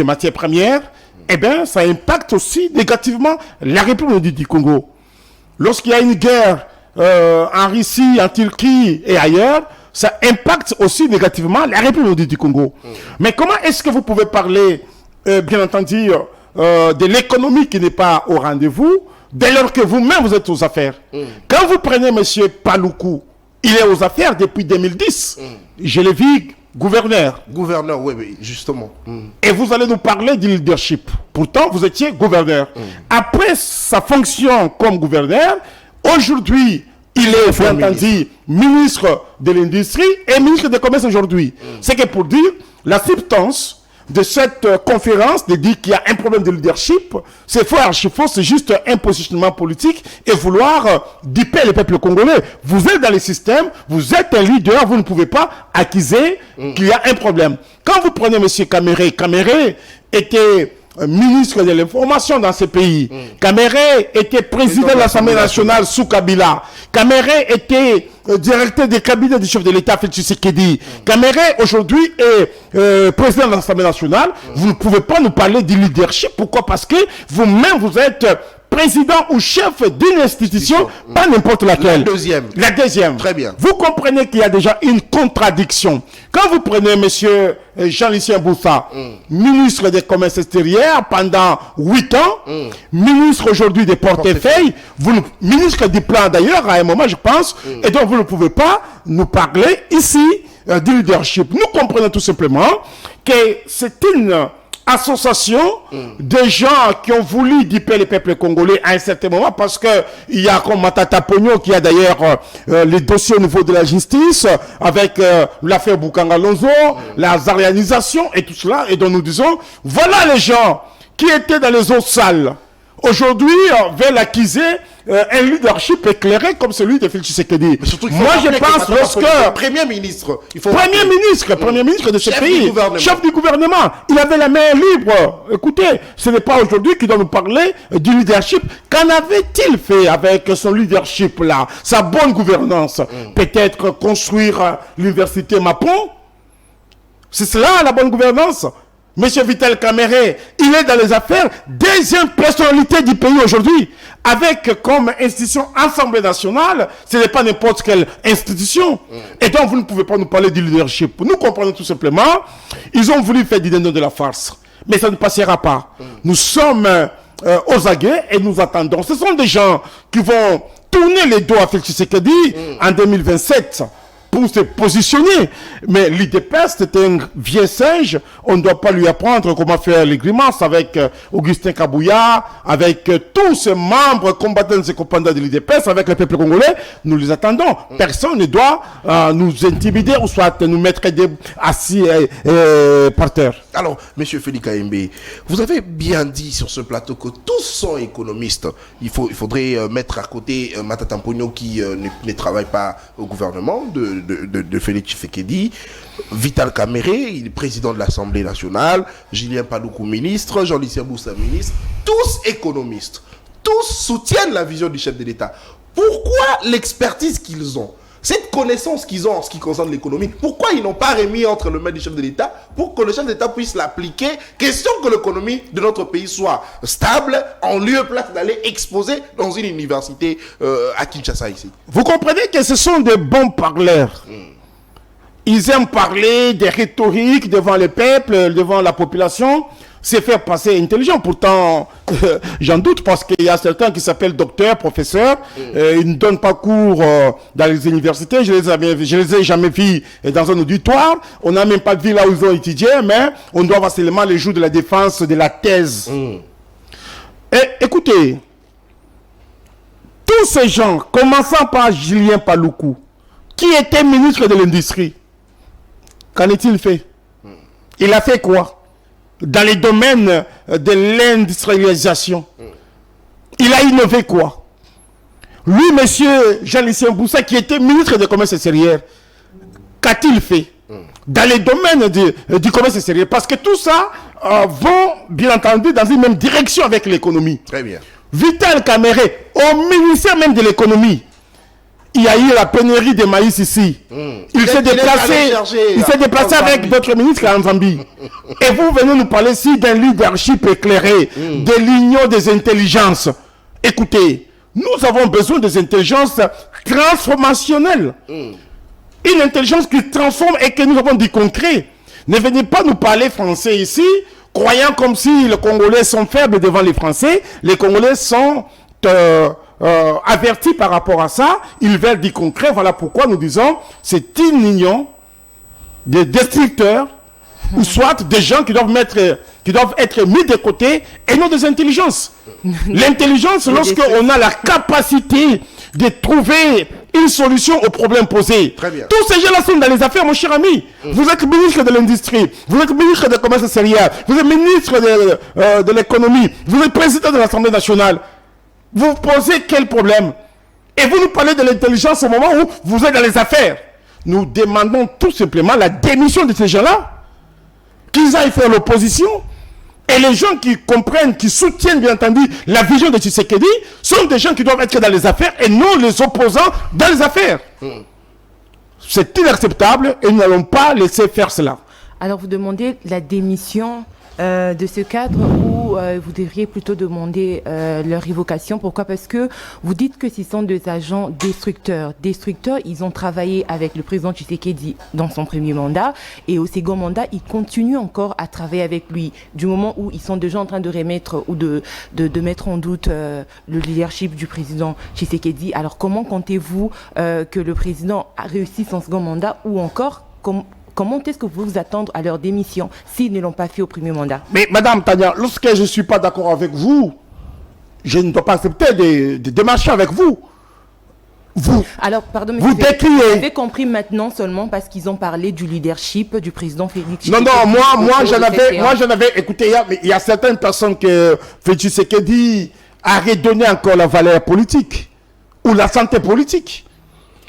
matières premières, eh bien, ça impacte aussi négativement la République du Congo. Lorsqu'il y a une guerre en Russie, en Turquie et ailleurs, ça impacte aussi négativement la République du Congo. Mais comment est-ce que vous pouvez parler, bien entendu, de l'économie qui n'est pas au rendez-vous, dès lors que vous-même vous êtes aux affaires? Quand vous prenez M. Paloukou, il est aux affaires depuis 2010. Je l'ai vu gouverneur. Gouverneur, oui, justement. Et vous allez nous parler du leadership. Pourtant, vous étiez gouverneur. Après sa fonction comme gouverneur, aujourd'hui, il est, bien entendu, ministre de l'Industrie et ministre du Commerce aujourd'hui. C'est que pour dire, la substance de cette conférence de dire qu'il y a un problème de leadership, c'est faux, archi-faux, c'est juste un positionnement politique et vouloir duper le peuple congolais. Vous êtes dans le système, vous êtes un leader, vous ne pouvez pas accuser qu'il y a un problème. Quand vous prenez M. Kamerhe était ministre de l'information dans ce pays. Kamerhe était président de l'Assemblée nationale sous Kabila. Kamerhe était directeur des cabinets du chef de l'État, Félix Tshisekedi. Kamerhe, aujourd'hui, est président de l'Assemblée nationale. Vous ne pouvez pas nous parler du leadership. Pourquoi? Parce que vous-même, vous êtes président ou chef d'une institution, pas n'importe laquelle. La deuxième. Très bien. Vous comprenez qu'il y a déjà une contradiction. Quand vous prenez M. Jean-Lucien Boussa, ministre des Commerces extérieurs pendant 8 ans, ministre aujourd'hui des portefeuilles, ministre du plan d'ailleurs à un moment je pense, et donc vous ne pouvez pas nous parler ici du leadership. Nous comprenons tout simplement que c'est une association de gens qui ont voulu duper les peuples congolais à un certain moment parce que il y a comme Matata Pogno qui a d'ailleurs les dossiers au niveau de la justice avec l'affaire Boukanga Lonzo, la zarianisation et tout cela, et donc nous disons voilà les gens qui étaient dans les autres salles aujourd'hui veulent accuser un leadership éclairé comme celui de Félix Tshisekedi. Moi, je pense lorsque... Premier ministre de ce pays, chef du gouvernement, il avait la main libre. Écoutez, ce n'est pas aujourd'hui qu'il doit nous parler du leadership. Qu'en avait-il fait avec son leadership là, sa bonne gouvernance? Peut-être construire l'université Mapon? C'est cela la bonne gouvernance? Monsieur Vital Kamerhe, il est dans les affaires, deuxième personnalité du pays aujourd'hui, avec comme institution Assemblée nationale, ce n'est pas n'importe quelle institution. Et donc vous ne pouvez pas nous parler du leadership. Nous comprenons tout simplement, ils ont voulu faire du dindon de la farce, mais ça ne passera pas. Nous sommes aux aguets et nous attendons. Ce sont des gens qui vont tourner les dos à Félix Tshisekedi en 2027. pour se positionner. Mais l'IDPS, c'est un vieux singe. On ne doit pas lui apprendre comment faire les grimaces avec Augustin Kabouya, avec tous ces membres combattants et combattants de l'IDPS, avec le peuple congolais. Nous les attendons. Personne ne doit nous intimider ou soit nous mettre assis par terre. Alors, Monsieur Félix Kayembe, vous avez bien dit sur ce plateau que tous sont économistes. Il faudrait mettre à côté Matata Mponyo qui ne travaille pas au gouvernement de Félix Tshisekedi, Vital Kamerhe, il est président de l'Assemblée nationale, Julien Paluku ministre, Jean-Lucien Boussa ministre, tous économistes. Tous soutiennent la vision du chef de l'État. Pourquoi l'expertise qu'ils ont, cette connaissance qu'ils ont en ce qui concerne l'économie, pourquoi ils n'ont pas remis entre les mains du chef de l'État pour que le chef d'État puisse l'appliquer, question que l'économie de notre pays soit stable, en lieu et place d'aller exposer dans une université à Kinshasa ici. Vous comprenez que ce sont des bons parleurs. Ils aiment parler des rhétoriques devant le peuple, devant la population, se faire passer intelligent. Pourtant, j'en doute parce qu'il y a certains qui s'appellent docteurs, professeurs, ils ne donnent pas cours dans les universités. Je les ai jamais vus dans un auditoire. On n'a même pas vu là où ils ont étudié, mais on doit voir seulement les jours de la défense de la thèse. Et écoutez, tous ces gens, commençant par Julien Paluku, qui était ministre de l'Industrie, qu'en est-il fait? Il a fait quoi dans les domaines de l'industrialisation? Il a innové quoi? Lui, monsieur Jean-Lucien Boussa, qui était ministre du Commerce extérieur, qu'a-t-il fait dans les domaines du commerce extérieur? Parce que tout ça vont, bien entendu, dans une même direction avec l'économie. Très bien. Vital Kamerhe, au ministère même de l'économie, il y a eu la pénurie de maïs ici. Il s'est déplacé avec d'autres ministres en Zambie. Et vous venez nous parler ici d'un leadership éclairé, de l'union des intelligences. Écoutez, nous avons besoin des intelligences transformationnelles. Une intelligence qui transforme et que nous avons du concret. Ne venez pas nous parler français ici, croyant comme si les Congolais sont faibles devant les Français. Les Congolais sont avertis par rapport à ça. Ils veulent du concret. Voilà pourquoi nous disons c'est une union des destructeurs ou soit des gens qui doivent être mis de côté et non des intelligences. L'intelligence, lorsqu'on a la capacité de trouver une solution aux problèmes posés. Tous ces gens-là sont dans les affaires, mon cher ami. Vous êtes ministre de l'Industrie, vous êtes ministre du Commerce extérieur, vous êtes ministre de l'Économie, vous êtes président de l'Assemblée nationale. Vous posez quel problème? Et vous nous parlez de l'intelligence au moment où vous êtes dans les affaires. Nous demandons tout simplement la démission de ces gens-là, qu'ils aillent faire l'opposition. Et les gens qui comprennent, qui soutiennent bien entendu la vision de Tshisekedi, sont des gens qui doivent être dans les affaires et non les opposants dans les affaires. C'est inacceptable et nous n'allons pas laisser faire cela. Alors vous demandez la démission de ce cadre ou vous devriez plutôt demander leur révocation. Pourquoi? Parce que vous dites que ce sont des agents destructeurs. Destructeurs, ils ont travaillé avec le président Tshisekedi dans son premier mandat et au second mandat, ils continuent encore à travailler avec lui. Du moment où ils sont déjà en train de remettre ou de mettre en doute le leadership du président Tshisekedi. Alors comment comptez-vous que le président a réussi son second mandat ou encore comment est-ce que vous vous attendez à leur démission s'ils ne l'ont pas fait au premier mandat? Mais Madame Tania, lorsque je ne suis pas d'accord avec vous, je ne dois pas accepter de démarcher avec vous. Alors, pardon, mais vous décriez. Vous avez compris maintenant seulement parce qu'ils ont parlé du leadership du président Félix Tshisekedi. Non, moi j'en avais, écoutez, il y a certaines personnes que Félix Tshisekedi a redonné encore la valeur politique ou la santé politique.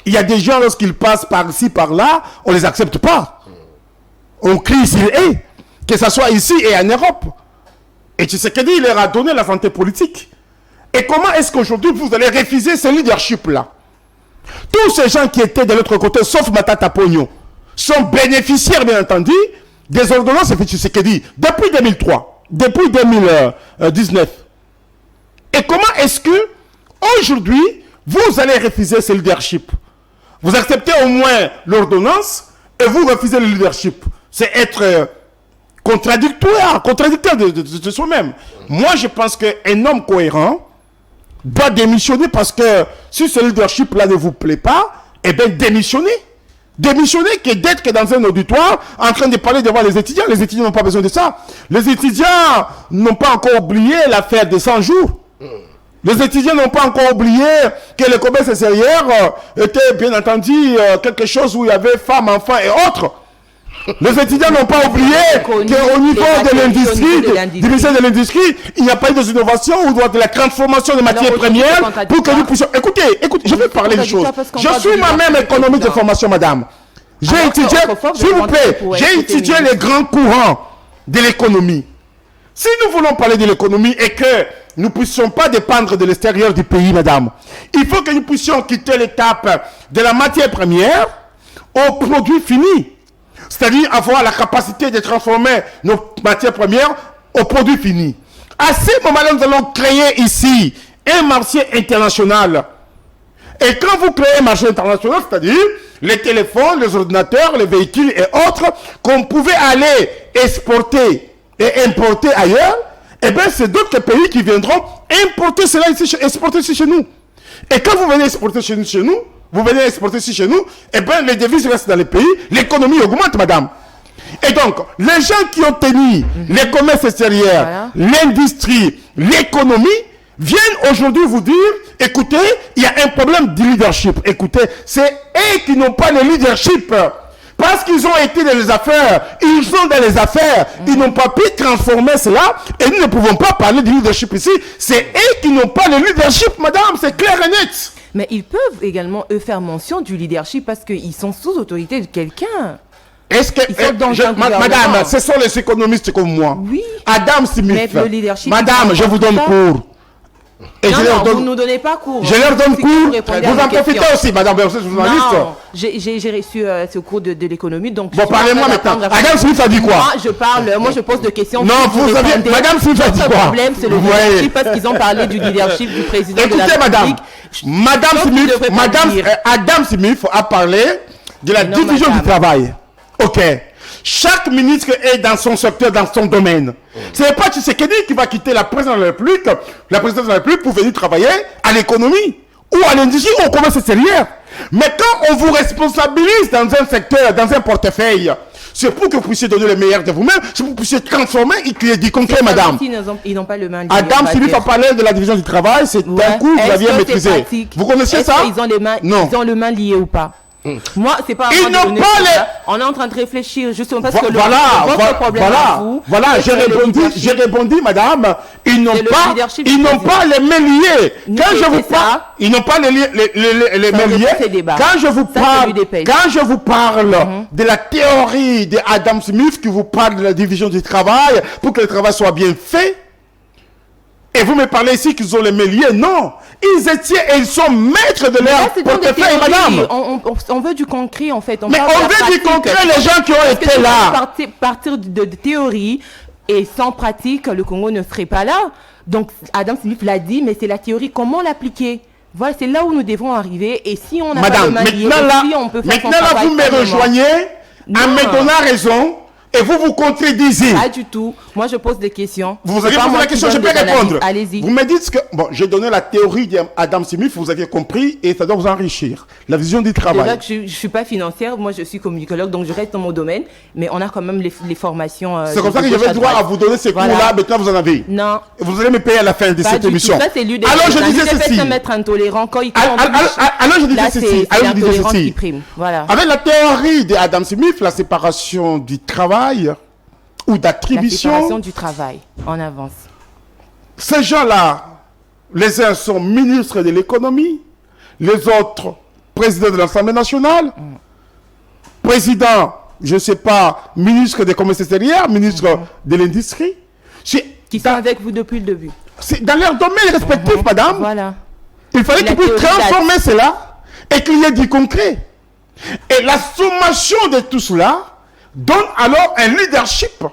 Il y a des gens, lorsqu'ils passent par-ci, par-là, on ne les accepte pas. On crie s'il est, que ce soit ici et en Europe. Et Tshisekedi, il leur a donné la santé politique. Et comment est-ce qu'aujourd'hui, vous allez refuser ce leadership-là? Tous ces gens qui étaient de l'autre côté, sauf Matata Mponyo, sont bénéficiaires, bien entendu, des ordonnances de Tshisekedi depuis 2003, depuis 2019. Et comment est-ce que, aujourd'hui, vous allez refuser ce leadership? Vous acceptez au moins l'ordonnance et vous refusez le leadership. C'est être contradictoire de soi-même. Moi, je pense qu'un homme cohérent doit démissionner parce que si ce leadership-là ne vous plaît pas, eh bien, démissionnez. démissionner que d'être dans un auditoire en train de parler devant les étudiants. Les étudiants n'ont pas besoin de ça. Les étudiants n'ont pas encore oublié l'affaire des 100 jours. Les étudiants n'ont pas encore oublié que le commerce extérieur était bien entendu quelque chose où il y avait femmes, enfants et autres. Les étudiants n'ont pas oublié qu'au niveau de l'industrie, du ministère de l'Industrie, il n'y a pas eu des innovations ou de la transformation des matières premières pour que nous puissions... Écoutez, je vais parler des choses. Je suis moi-même économiste de formation, madame. J'ai étudié, s'il vous plaît, j'ai étudié les grands courants de l'économie. Si nous voulons parler de l'économie et que nous ne puissions pas dépendre de l'extérieur du pays, madame, il faut que nous puissions quitter l'étape de la matière première au produit fini. C'est-à-dire avoir la capacité de transformer nos matières premières au produit fini. À ce moment-là, nous allons créer ici un marché international. Et quand vous créez un marché international, c'est-à-dire les téléphones, les ordinateurs, les véhicules et autres, qu'on pouvait aller exporter et importer ailleurs, eh bien, c'est d'autres pays qui viendront importer cela ici, exporter chez nous. Et quand vous venez exporter chez nous, vous venez exporter ici chez nous, eh bien, les devises restent dans les pays, l'économie augmente, madame. Et donc, les gens qui ont tenu les commerces extérieurs, l'industrie, l'économie, viennent aujourd'hui vous dire, écoutez, il y a un problème de leadership. Écoutez, c'est eux qui n'ont pas le leadership. Parce qu'ils ont été dans les affaires, ils sont dans les affaires, ils n'ont pas pu transformer cela, et nous ne pouvons pas parler de leadership ici. C'est eux qui n'ont pas le leadership, madame, c'est clair et net. Mais ils peuvent également, eux, faire mention du leadership parce qu'ils sont sous autorité de quelqu'un. Est-ce que, madame, ce sont les économistes comme moi. Oui. Adam Smith. Mais le leadership, madame, je vous donne cours. Et non, vous ne nous donnez pas cours. Je leur donne cours. Vous en profitez aussi, madame, vous êtes journaliste. Non, j'ai reçu ce cours de l'économie. Donc bon, parlez-moi maintenant. Adam Smith a dit quoi? Moi, je pose des questions. Non, vous avez... Madame Smith a dit quoi? Le problème, c'est le leadership parce qu'ils ont parlé du leadership du président de la République. Écoutez, Adam Smith a parlé de la division du travail. Ok. Chaque ministre est dans son secteur, dans son domaine. Ce n'est pas Tshisekedi qui va quitter la présidence de la République pour venir travailler à l'économie ou à l'industrie ou au commerce extérieur. Mais quand on vous responsabilise dans un secteur, dans un portefeuille, c'est pour que vous puissiez donner le meilleur de vous-même, c'est pour que vous puissiez transformer et qu'il y ait du concret, madame. Ils n'ont pas le main. Adam Smith a parlé de la division du travail, c'est un coup vous l'aviez maîtrisé. Vous connaissez ça? Ils ont les mains liées ou pas? Moi, c'est pas. Ils n'ont pas les. On est en train de réfléchir justement parce que votre problème voilà, j'ai répondu, madame. Ils n'ont pas les mains liées. Quand je vous parle, ils n'ont pas les mains liées. Quand je vous parle de la théorie de Adam Smith qui vous parle de la division du travail pour que le travail soit bien fait. Et vous me parlez ici qu'ils ont les mains liées. Non, ils sont maîtres de leur portefeuille, madame. On veut du concret, en fait. Mais on veut du concret, les gens qui ont été là. Partir de théorie et sans pratique, le Congo ne serait pas là. Donc, Adam Smith l'a dit, mais c'est la théorie. Comment l'appliquer? Voilà, c'est là où nous devons arriver. Et si on n'a pas de main liée, on peut faire son travail. Maintenant, vous me rejoignez en me donnant raison. Et vous vous contredisez. Pas du tout. Moi, je pose des questions. Vous avez posé la question, je peux répondre. Allez-y. Vous me dites que... Bon, j'ai donné la théorie d'Adam Smith, vous aviez compris, et ça doit vous enrichir. La vision du travail. Déjà que je ne suis pas financière, moi je suis communicologue, donc je reste dans mon domaine, mais on a quand même les formations... c'est comme ça que j'avais le droit à vous donner ces cours-là, maintenant vous en avez. Non. Vous allez me payer à la fin de cette émission. Ça, c'est lui alors je disais ceci. Être intolérant quand il alors je disais ceci. Alors je disais ceci. Voilà. Avec la théorie d'Adam Smith, la séparation du travail... ou d'attribution. La séparation du travail, en avance. Ces gens-là, les uns sont ministres de l'économie, les autres présidents de l'Assemblée nationale, président, je ne sais pas, ministre des commerces extérieurs, ministre de l'industrie. Qui sont avec vous depuis le début. C'est dans leur domaine respectif, madame. Voilà. Il fallait qu'ils puissent transformer cela et qu'il y ait du concret. Et la sommation de tout cela donne alors un leadership.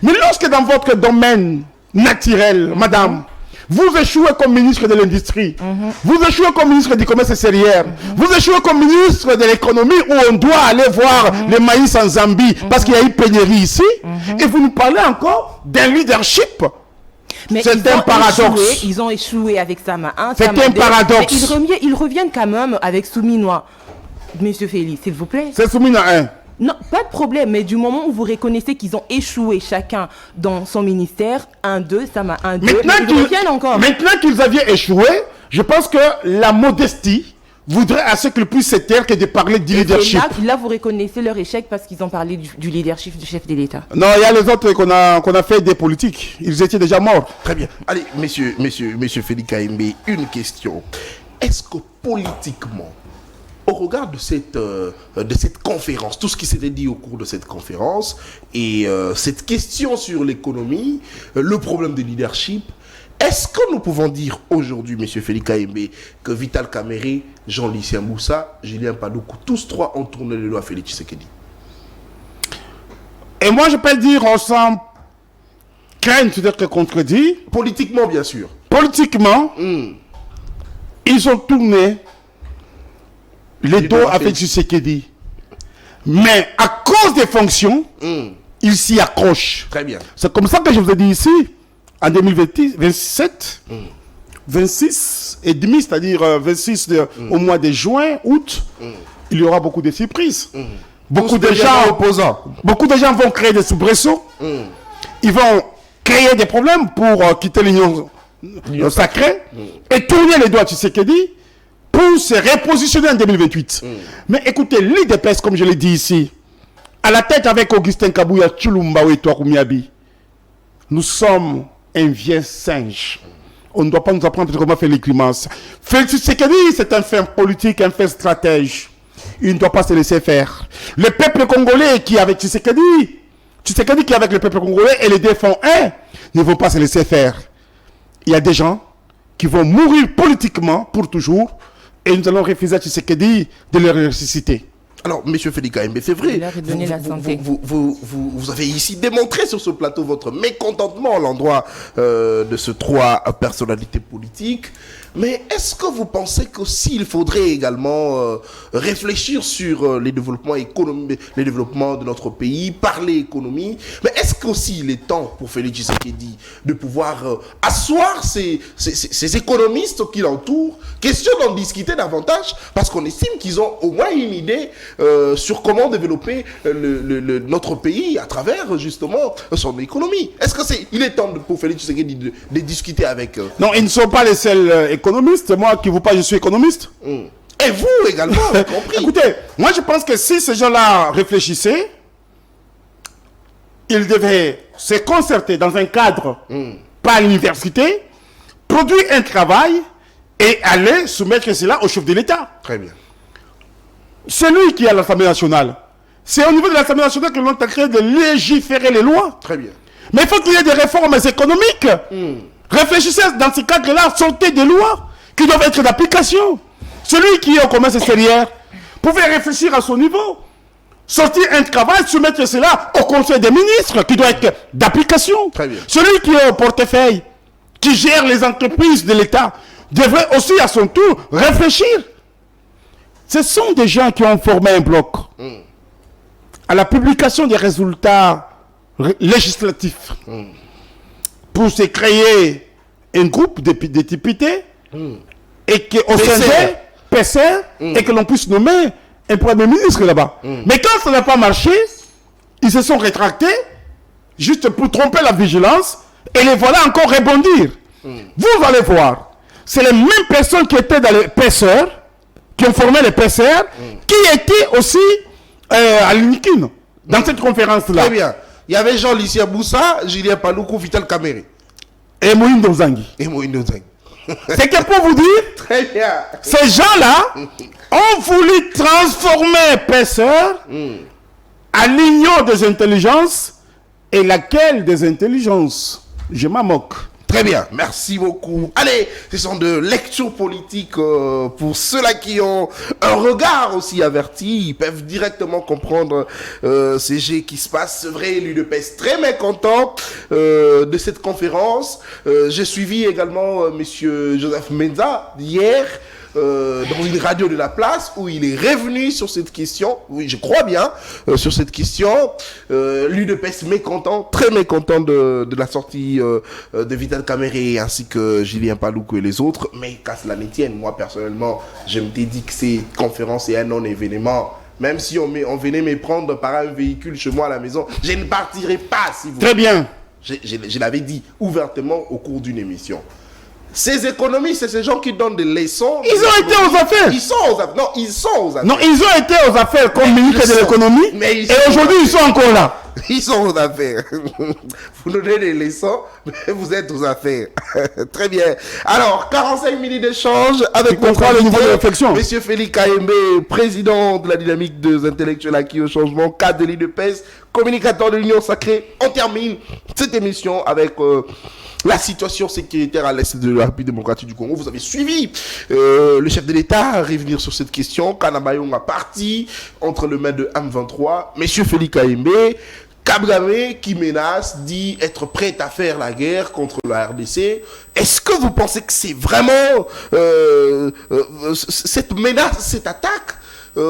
Mais lorsque dans votre domaine naturel, madame, vous échouez comme ministre de l'Industrie, vous échouez comme ministre du Commerce extérieur, vous échouez comme ministre de l'Économie où on doit aller voir le maïs en Zambie parce qu'il y a eu pénurie ici, et vous nous parlez encore d'un leadership. C'est un paradoxe. Ils ont échoué avec Sama 1. C'est un paradoxe. Mais ils reviennent quand même avec Souminois. Monsieur Félix, s'il vous plaît. C'est soumis à un. Non, pas de problème, mais du moment où vous reconnaissez qu'ils ont échoué chacun dans son ministère, 1-2, ça m'a 1-2. Maintenant qu'ils avaient échoué, je pense que la modestie voudrait à ce qu'ils puissent se taire que de parler du leadership. Là, vous reconnaissez leur échec parce qu'ils ont parlé du leadership du chef de l'État. Non, il y a les autres qu'on a fait des politiques. Ils étaient déjà morts. Très bien. Allez, monsieur Félix Kayembe, une question. Est-ce que politiquement, au regard de cette conférence, tout ce qui s'était dit au cours de cette conférence, et cette question sur l'économie, le problème de leadership, est-ce que nous pouvons dire aujourd'hui, M. Félix Kayembe, que Vital Kamerhe, Jean-Lucien Moussa, Julien Paluku, tous trois ont tourné le dos à Félix Tshisekedi? Et moi, je peux dire, sans crainte d'être contredit. Politiquement, bien sûr. Politiquement, ils ont tourné le dos à Félix Tshisekedi. Mais à cause des fonctions, ils s'y accrochent. Très bien. C'est comme ça que je vous ai dit ici, en 2027, 26 et demi, c'est-à-dire 26 au mois de juin, août, il y aura beaucoup de surprises. Beaucoup de gens vont créer des soubresauts. Ils vont créer des problèmes pour quitter l'union sacrée et tourner les doigts à Tshisekedi pour se repositionner en 2028. Mais écoutez, l'IDPS, comme je l'ai dit ici, à la tête avec Augustin Kabouya, Tshilumba et Touaroumiabi, nous sommes un vieux singe. On ne doit pas nous apprendre comment faire les grimaces. Félix Tshisekedi, c'est un fin politique, un fin stratège. Il ne doit pas se laisser faire. Le peuple congolais qui est avec Tshisekedi qui est avec le peuple congolais et les défend ne vont pas se laisser faire. Il y a des gens qui vont mourir politiquement pour toujours et nous allons refuser à Tshisekedi de les ressusciter. Alors, M. Félix Kayembe, c'est vrai, vous avez ici démontré sur ce plateau votre mécontentement à l'endroit de ces trois personnalités politiques. Mais est-ce que vous pensez qu'aussi il faudrait également réfléchir sur les développements économiques, les développements de notre pays, parler économie, mais est-ce qu'aussi il est temps pour Félix Tshisekedi de pouvoir asseoir ces économistes qui l'entourent, question d'en discuter davantage, parce qu'on estime qu'ils ont au moins une idée sur comment développer notre pays à travers justement son économie. Est-ce que il est temps pour Félix Tshisekedi de discuter avec eux? Non, ils ne sont pas les seuls économistes. Moi qui vous parle, je suis économiste. Et vous également, vous compris. Écoutez, moi je pense que si ces gens-là réfléchissaient, ils devaient se concerter dans un cadre, pas à l'université, produire un travail et aller soumettre cela au chef de l'État. Très bien. Celui qui est à l'Assemblée nationale, c'est au niveau de l'Assemblée nationale que l'on a créé de légiférer les lois. Très bien. Mais il faut qu'il y ait des réformes économiques. Réfléchissez dans ce cadre-là, sortez des lois qui doivent être d'application. Celui qui est au commerce extérieur pouvait réfléchir à son niveau. Sortir un travail, soumettre cela au Conseil des ministres qui doit être d'application. Très bien. Celui qui est au portefeuille, qui gère les entreprises de l'État, devrait aussi à son tour réfléchir. Ce sont des gens qui ont formé un bloc. À la publication des résultats législatifs, pour se créer un groupe de députés et qu'au sein de PCR et que l'on puisse nommer un premier ministre là-bas. Mais quand ça n'a pas marché, ils se sont rétractés juste pour tromper la vigilance et les voilà encore rebondir. Vous allez voir, c'est les mêmes personnes qui étaient dans les PCR, qui ont formé les PCR, qui étaient aussi à l'UNIKIN dans cette conférence-là. Très bien. Il y avait Jean-Lucien Moussa, Julien Paluku, Vital Kamerhe. Et Moïse Nzangi. C'est que pour vous dire, très bien, ces gens-là ont voulu transformer PCR à l'union des intelligences. Et laquelle des intelligences? Je m'en moque. Très bien, merci beaucoup. Allez, ce sont de lectures politiques pour ceux-là qui ont un regard aussi averti. Ils peuvent directement comprendre ces jets qui se passent. C'est vrai, l'UDPS très mécontent de cette conférence. J'ai suivi également Monsieur Joseph Menza hier. dans une radio de la place où il est revenu sur cette question. Oui, je crois bien, sur cette question. L'UDPS mécontent, très mécontent de la sortie de Vital Kamerhe ainsi que Julien Paluku et les autres. Mais qu'à cela ne tienne, moi personnellement, je me t'ai dit que cette conférence est un non-événement. Même si on venait me prendre par un véhicule chez moi à la maison, je ne partirai pas si vous... Très bien. Je l'avais dit ouvertement au cours d'une émission. Ces économistes, c'est ces gens qui donnent des leçons. Ils ont été aux affaires. Ils sont aux affaires. Non, ils sont aux affaires. Non, ils ont été aux affaires comme ministre de l'économie. Et aujourd'hui, ils sont encore là. Ils sont aux affaires. Vous donnez des leçons, mais vous êtes aux affaires. Très bien. Alors, 45 minutes d'échange avec le niveau de réflexion. Monsieur Félix Kayembe, président de la dynamique des intellectuels acquis au changement, cadre de l'UDPS, communicateur de l'Union Sacrée. On termine cette émission avec la situation sécuritaire à l'est de la République démocratique du Congo. Vous avez suivi le chef de l'État revenir sur cette question. Kanabayonga parti entre les mains de M23. Monsieur Félix Kayembe, Kagame qui menace, dit être prêt à faire la guerre contre la RDC. Est-ce que vous pensez que c'est vraiment cette menace, cette attaque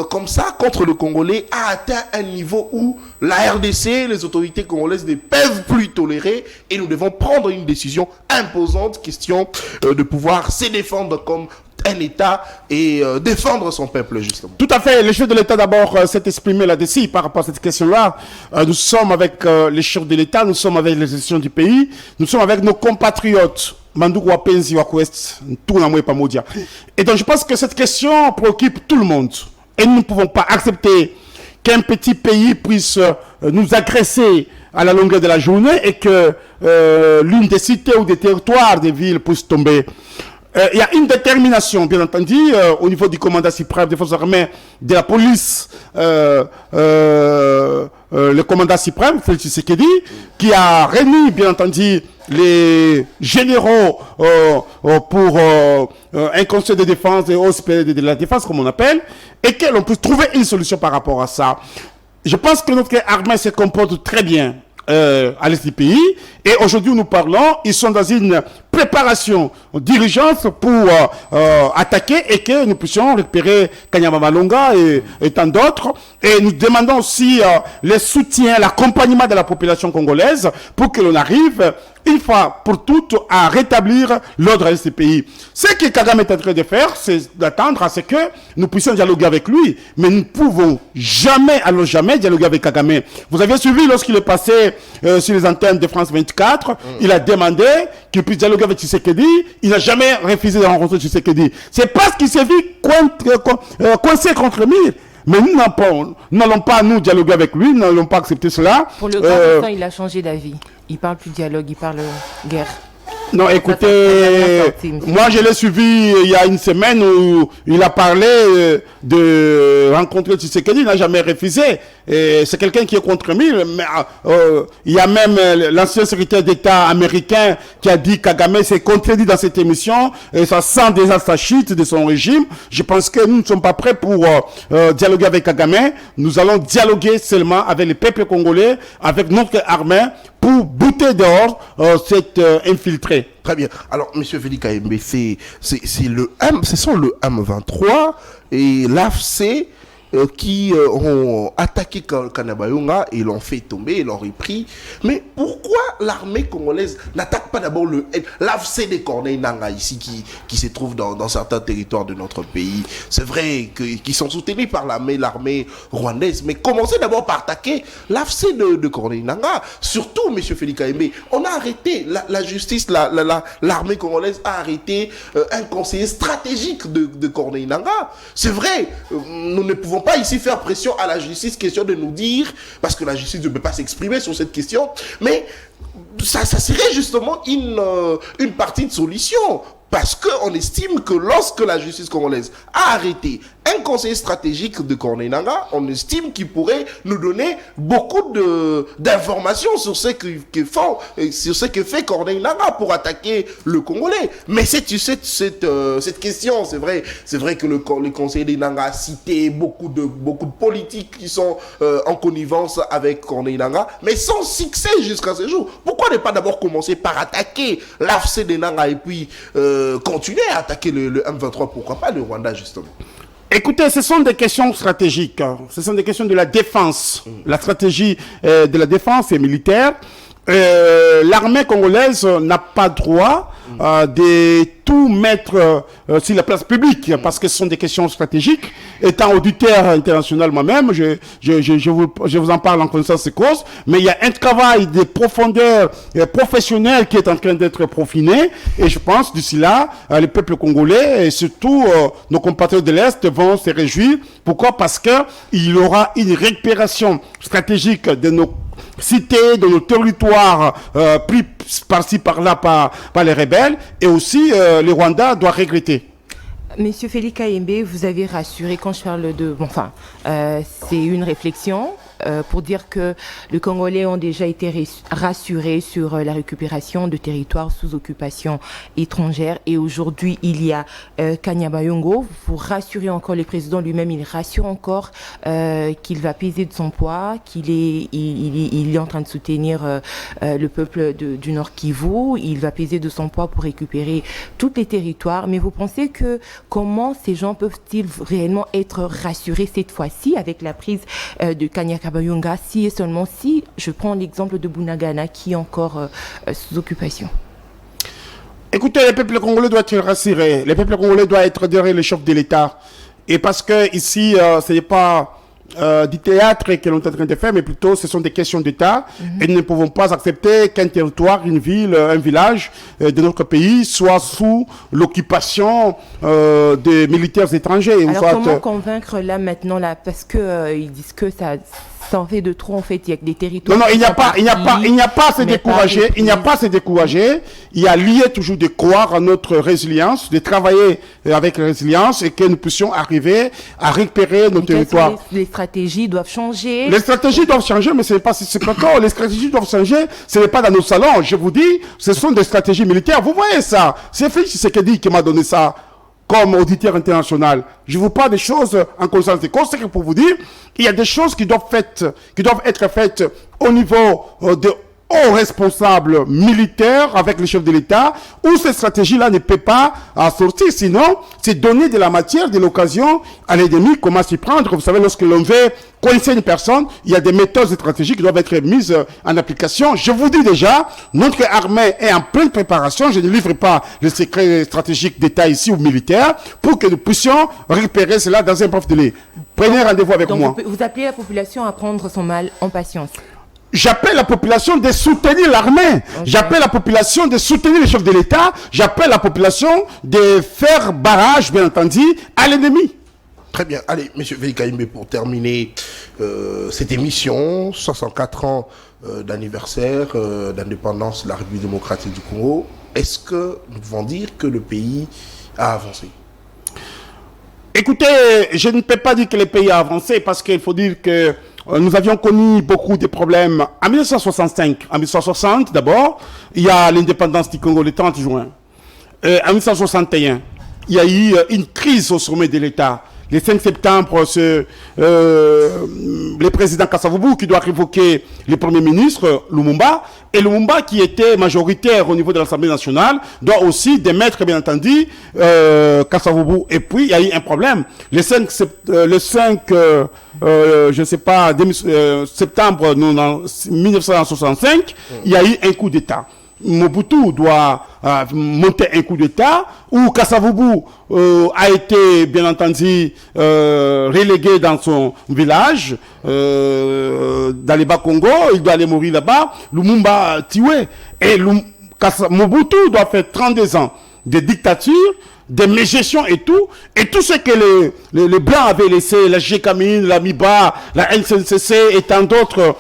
comme ça contre le Congolais a atteint un niveau où la RDC, les autorités congolaises ne peuvent plus tolérer et nous devons prendre une décision imposante, question de pouvoir se défendre comme un État et défendre son peuple, justement. Tout à fait. Le chef de l'État, d'abord, s'est exprimé là-dessus par rapport à cette question-là. Nous sommes avec les chefs de l'État, nous sommes avec les institutions du pays, nous sommes avec nos compatriotes. Mandoukou Wapenzi Wakwest, tout le monde pas maudit. Et donc, je pense que cette question préoccupe tout le monde. Et nous ne pouvons pas accepter qu'un petit pays puisse nous agresser à la longueur de la journée et que l'une des cités ou des territoires des villes puisse tomber. Il y a une détermination, bien entendu, au niveau du commandant suprême des forces armées, de la police, le commandant suprême, Félix Tshisekedi, qui a réuni, bien entendu, les généraux pour un conseil de défense et hospitalier de la défense, comme on appelle, et que l'on puisse trouver une solution par rapport à ça. Je pense que notre armée se comporte très bien à l'est du pays. Et aujourd'hui, nous parlons, ils sont dans une préparation d'urgence pour attaquer et que nous puissions récupérer Kanyama Malonga et tant d'autres. Et nous demandons aussi le soutien, l'accompagnement de la population congolaise pour que l'on arrive une fois pour toutes à rétablir l'ordre de ce pays. Ce que Kagame est en train de faire, c'est d'attendre à ce que nous puissions dialoguer avec lui. Mais nous ne pouvons jamais, alors jamais dialoguer avec Kagame. Vous avez suivi lorsqu'il est passé sur les antennes de France 24, il a demandé qu'il puisse dialoguer avec Tshisekedi. Il n'a jamais refusé de rencontrer Tshisekedi. C'est parce qu'il s'est vu coincé contre le mur. Mais nous n'allons pas nous dialoguer avec lui, nous n'allons pas accepter cela. Pour le grand il a changé d'avis. Il parle plus dialogue, il parle guerre. Non, écoutez, moi je l'ai suivi il y a une semaine où il a parlé de rencontrer Tshisekedi, il n'a jamais refusé. C'est quelqu'un qui est contre mille. Il y a même l'ancien secrétaire d'État américain qui a dit Kagame s'est contredit dans cette émission et ça sent déjà sa chute de son régime. Je pense que nous ne sommes pas prêts pour dialoguer avec Kagame. Nous allons dialoguer seulement avec le peuple congolais, avec notre armée, pour bouter dehors cet infiltré. Très bien. Alors, M. Félix Kayembe, ce sont le M23 et l'AFC qui ont attaqué Kanabayonga et l'ont fait tomber, et l'ont repris. Mais pourquoi l'armée congolaise n'attaque pas d'abord l'AFC des Corneilles Nanga ici qui se trouve dans certains territoires de notre pays? C'est vrai qu'ils sont soutenus par l'armée rwandaise, mais commencez d'abord par attaquer l'AFC de Corneilles Nanga. Surtout, M. Félix Kayembe, on a arrêté, la justice, l'armée congolaise a arrêté un conseiller stratégique de Corneilles Nanga. C'est vrai, nous ne pouvons pas ici faire pression à la justice, question de nous dire, parce que la justice ne peut pas s'exprimer sur cette question, mais ça serait justement une partie de solution. Parce qu'on estime que lorsque la justice congolaise a arrêté un conseiller stratégique de Corneilles Nanga, on estime qu'il pourrait nous donner beaucoup d'informations sur ce que fait Corneilles Nanga pour attaquer le Congolais. Mais cette question, c'est vrai que le conseiller des Nanga a cité beaucoup de politiques qui sont en connivence avec Corneilles Nanga, mais sans succès jusqu'à ce jour. Pourquoi Pourquoi ne pas d'abord commencer par attaquer l'AFC des Nanga et puis continuer à attaquer le M23, pourquoi pas le Rwanda justement? Écoutez, ce sont des questions stratégiques. Ce sont des questions de la défense. La stratégie de la défense est militaire. L'armée congolaise n'a pas droit de tout mettre sur la place publique parce que ce sont des questions stratégiques. Étant auditeur international moi-même, je vous en parle en connaissance de cause, mais il y a un travail de profondeur professionnel qui est en train d'être peaufiné et je pense d'ici là, le peuple congolais et surtout nos compatriotes de l'Est vont se réjouir. Pourquoi? Parce que il y aura une récupération stratégique de nos cités, de nos territoires pris par-ci par-là par les rebelles et aussi le Rwanda doit regretter. Monsieur Félix Kayembe, vous avez rassuré quand je parle de... Bon, enfin, c'est une réflexion pour dire que les Congolais ont déjà été rassurés sur la récupération de territoires sous occupation étrangère. Et aujourd'hui, il y a Kanyabayongo. Vous rassurez encore le président lui-même, il rassure encore qu'il va peser de son poids, qu'il est, il est en train de soutenir le peuple du Nord Kivu. Il va peser de son poids pour récupérer tous les territoires. Mais vous pensez que comment ces gens peuvent-ils réellement être rassurés cette fois-ci avec la prise de Kanyakabayonga, si et seulement si, je prends l'exemple de Bunagana qui est encore sous occupation? Écoutez, le peuple congolais doit être rassuré. Le peuple congolais doit être derrière le chef de l'État. Et parce que ici, ce n'est pas du théâtre que l'on est en train de faire, mais plutôt ce sont des questions d'État. Et nous ne pouvons pas accepter qu'un territoire, une ville, un village de notre pays soit sous l'occupation des militaires étrangers. Alors comment convaincre là maintenant là, parce que ils disent que ça en fait de trop, en fait, il y a des territoires. Non, il n'y a pas à se décourager. Il n'y a pas à se décourager. Il y a lieu toujours de croire à notre résilience, de travailler avec résilience et que nous puissions arriver à récupérer nos territoires. Les stratégies doivent changer. Les stratégies doivent changer, mais ce n'est pas si d'accord. Les stratégies doivent changer. Ce n'est pas dans nos salons. Je vous dis, ce sont des stratégies militaires. Vous voyez ça. C'est Félix Tshisekedi qui m'a donné ça comme auditeur international. Je vous parle des choses en conscience de cause, c'est pour vous dire, il y a des choses qui doivent être faites au niveau de hauts responsables militaires avec le chef de l'État, où cette stratégie-là ne peut pas sortir. Sinon, c'est donner de la matière, de l'occasion à l'ennemi, comment s'y prendre. Vous savez, lorsque l'on veut coincer une personne, il y a des méthodes stratégiques qui doivent être mises en application. Je vous dis déjà, notre armée est en pleine préparation. Je ne livre pas les secrets stratégiques d'État ici ou militaires pour que nous puissions récupérer cela dans un bref délai. Prenez rendez-vous avec moi. Vous appelez la population à prendre son mal en patience. J'appelle la population de soutenir l'armée. Okay. J'appelle la population de soutenir le chef de l'État. J'appelle la population de faire barrage, bien entendu, à l'ennemi. Très bien. Allez, M. Félix Kayembe, pour terminer cette émission, 64 ans d'anniversaire d'indépendance de la République démocratique du Congo, est-ce que nous pouvons dire que le pays a avancé? Écoutez, je ne peux pas dire que le pays a avancé parce qu'il faut dire que nous avions connu beaucoup de problèmes en 1965. En 1960, d'abord, il y a l'indépendance du Congo le 30 juin. En 1961, il y a eu une crise au sommet de l'État. Le 5 septembre, le président Kasavubu qui doit révoquer le premier ministre Lumumba, et Lumumba qui était majoritaire au niveau de l'Assemblée nationale doit aussi démettre bien entendu Kasavubu. Et puis il y a eu un problème. Le 5 septembre 1965, il y a eu un coup d'État. Mobutu doit monter un coup d'État où Kasavubu a été bien entendu relégué dans son village dans les Bas-Congo, il doit aller mourir là-bas, Lumumba tué et Mobutu doit faire 32 ans de dictature, de mégestion et tout ce que les Blancs avaient laissé, la GKMIN, la MIBA, la NCCC et tant d'autres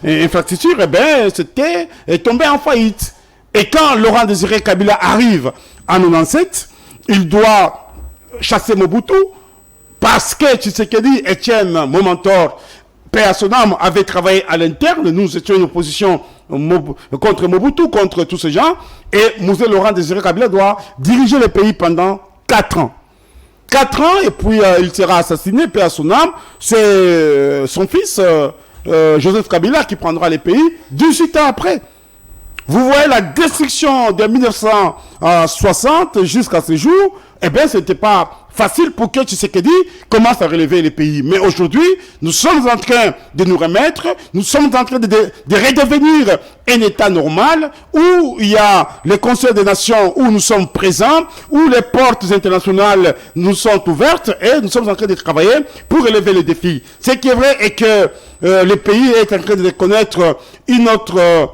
infrastructures, eh bien, c'était tombé en faillite. Et quand Laurent Désiré Kabila arrive en 97, il doit chasser Mobutu parce que Tshisekedi, Etienne Momentor, paix à son âme, avait travaillé à l'interne. Nous étions une opposition contre Mobutu, contre tous ces gens. Et Mosé Laurent Désiré Kabila doit diriger le pays pendant 4 ans. 4 ans, et puis il sera assassiné, paix à son âme. C'est son fils, Joseph Kabila, qui prendra le pays 18 ans après. Vous voyez la destruction de 1960 jusqu'à ce jour, eh bien, c'était pas facile pour que Tshisekedi commence à relever les pays. Mais aujourd'hui, nous sommes en train de nous remettre, nous sommes en train de redevenir un État normal où il y a les conseils des nations où nous sommes présents, où les portes internationales nous sont ouvertes et nous sommes en train de travailler pour relever les défis. Ce qui est vrai est que le pays est en train de connaître une autre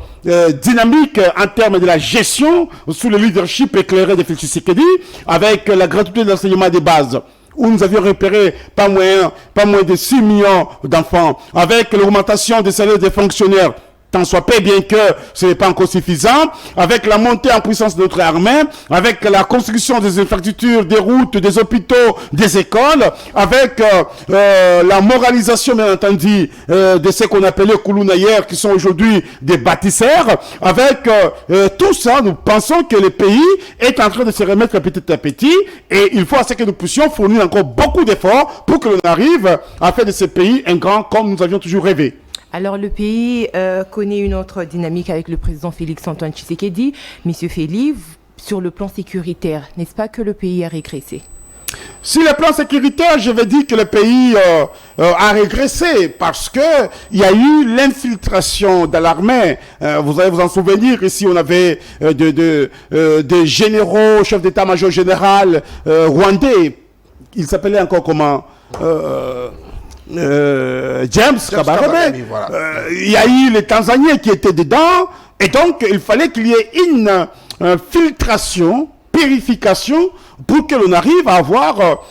dynamique en termes de la gestion sous le leadership éclairé de Félix Tshisekedi avec la gratuité de l'enseignement des bases où nous avions repéré pas moins de 6 millions d'enfants, avec l'augmentation des salaires des fonctionnaires, tant soit peu, bien que ce n'est pas encore suffisant, avec la montée en puissance de notre armée, avec la construction des infrastructures, des routes, des hôpitaux, des écoles, avec la moralisation, bien entendu, de ce qu'on appelait Koulouna hier, qui sont aujourd'hui des bâtisseurs. Avec tout ça, nous pensons que le pays est en train de se remettre petit à petit, et il faut à ce que nous puissions fournir encore beaucoup d'efforts pour que l'on arrive à faire de ce pays un grand comme nous avions toujours rêvé. Alors le pays connaît une autre dynamique avec le président Félix-Antoine Tshisekedi. Monsieur Félix, sur le plan sécuritaire, n'est-ce pas que le pays a régressé? Sur le plan sécuritaire, je vais dire que le pays a régressé parce que il y a eu l'infiltration de l'armée. Vous allez vous en souvenir, ici on avait des généraux, chefs d'état-major général rwandais. Il s'appelait encore comment James Kabarebe. Voilà. Il y a eu les Tanzaniens qui étaient dedans, et donc il fallait qu'il y ait une filtration, purification, pour que l'on arrive à avoir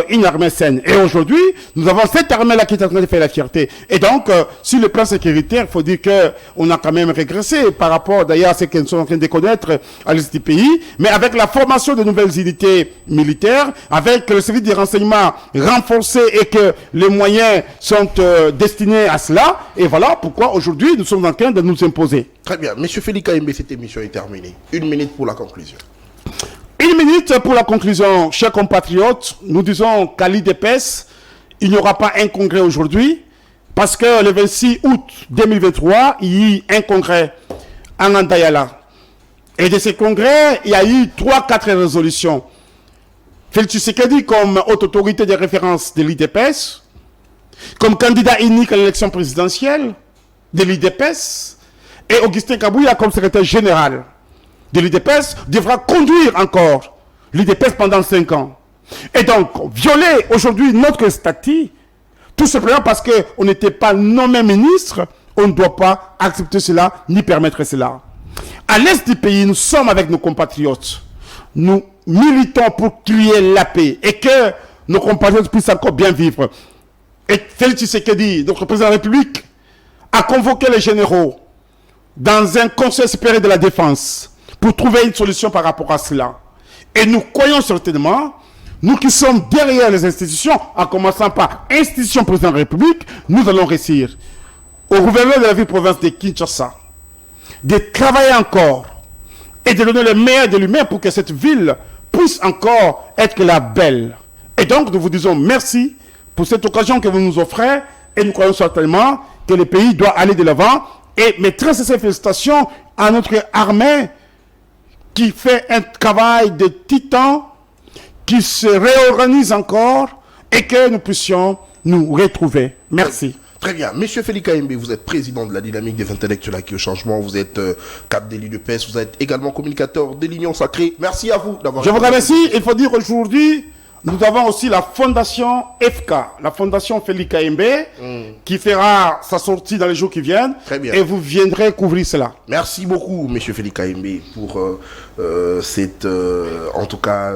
une armée saine. Et aujourd'hui, nous avons cette armée-là qui est en train de faire la fierté. Et donc, sur le plan sécuritaire, il faut dire qu'on a quand même régressé par rapport d'ailleurs à ce que nous sommes en train de connaître à l'est du pays, mais avec la formation de nouvelles unités militaires, avec le service de renseignement renforcé et que les moyens sont destinés à cela. Et voilà pourquoi aujourd'hui, nous sommes en train de nous imposer. Très bien. Monsieur Félix Kayembe, cette émission est terminée. 1 minute pour la conclusion. 1 minute pour la conclusion, chers compatriotes. Nous disons qu'à l'IDPS, il n'y aura pas un congrès aujourd'hui, parce que le 26 août 2023, il y a eu un congrès en Andayala. Et de ce congrès, il y a eu 3-4 résolutions. Félix Tshisekedi comme haute autorité de référence de l'IDPS, comme candidat unique à l'élection présidentielle de l'IDPS, et Augustin Kabouya comme secrétaire général de l'IDPS devra conduire encore l'IDPS pendant 5 ans. Et donc, violer aujourd'hui notre statut, tout simplement parce qu'on n'était pas nommé ministre, on ne doit pas accepter cela, ni permettre cela. À l'est du pays, nous sommes avec nos compatriotes. Nous militons pour qu'il y ait la paix et que nos compatriotes puissent encore bien vivre. Et Félix Tshisekedi, notre président de la République, a convoqué les généraux dans un conseil supérieur de la défense pour trouver une solution par rapport à cela. Et nous croyons certainement, nous qui sommes derrière les institutions, en commençant par institution président de la République, nous allons réussir au gouverneur de la ville-province de Kinshasa de travailler encore et de donner le meilleur de lui-même pour que cette ville puisse encore être la belle. Et donc, nous vous disons merci pour cette occasion que vous nous offrez et nous croyons certainement que le pays doit aller de l'avant. Et mes très sincères félicitations à notre armée qui fait un travail de titan, qui se réorganise encore et que nous puissions nous retrouver. Merci. Très bien. Monsieur Félix Kayembe, vous êtes président de la dynamique des intellectuels acquis au changement. Vous êtes cap de l'IDPS. Vous êtes également communicateur de l'Union Sacrée. Merci à vous d'avoir... Je vous remercie. Il faut dire aujourd'hui, nous avons aussi la fondation FK, la fondation Félix Kayembe, qui fera sa sortie dans les jours qui viennent. Très bien. Et vous viendrez couvrir cela. Merci beaucoup, monsieur Félix Kayembe, pour cette, en tout cas,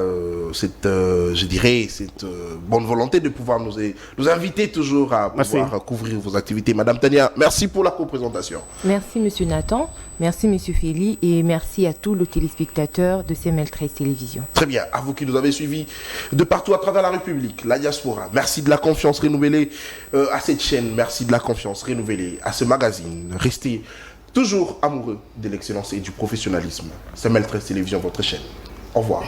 cette, je dirais, cette bonne volonté de pouvoir nous inviter toujours à pouvoir couvrir vos activités. Madame Tania, merci pour la co-présentation. Merci, monsieur Nathan. Merci, monsieur Félix. Et merci à tous les téléspectateurs de CML13 Télévision. Très bien. À vous qui nous avez suivis de partout à travers la République, la diaspora. Merci de la confiance renouvelée à cette chaîne. Merci de la confiance renouvelée à ce magazine. Restez toujours amoureux de l'excellence et du professionnalisme. CML13 Télévision, votre chaîne. Au revoir.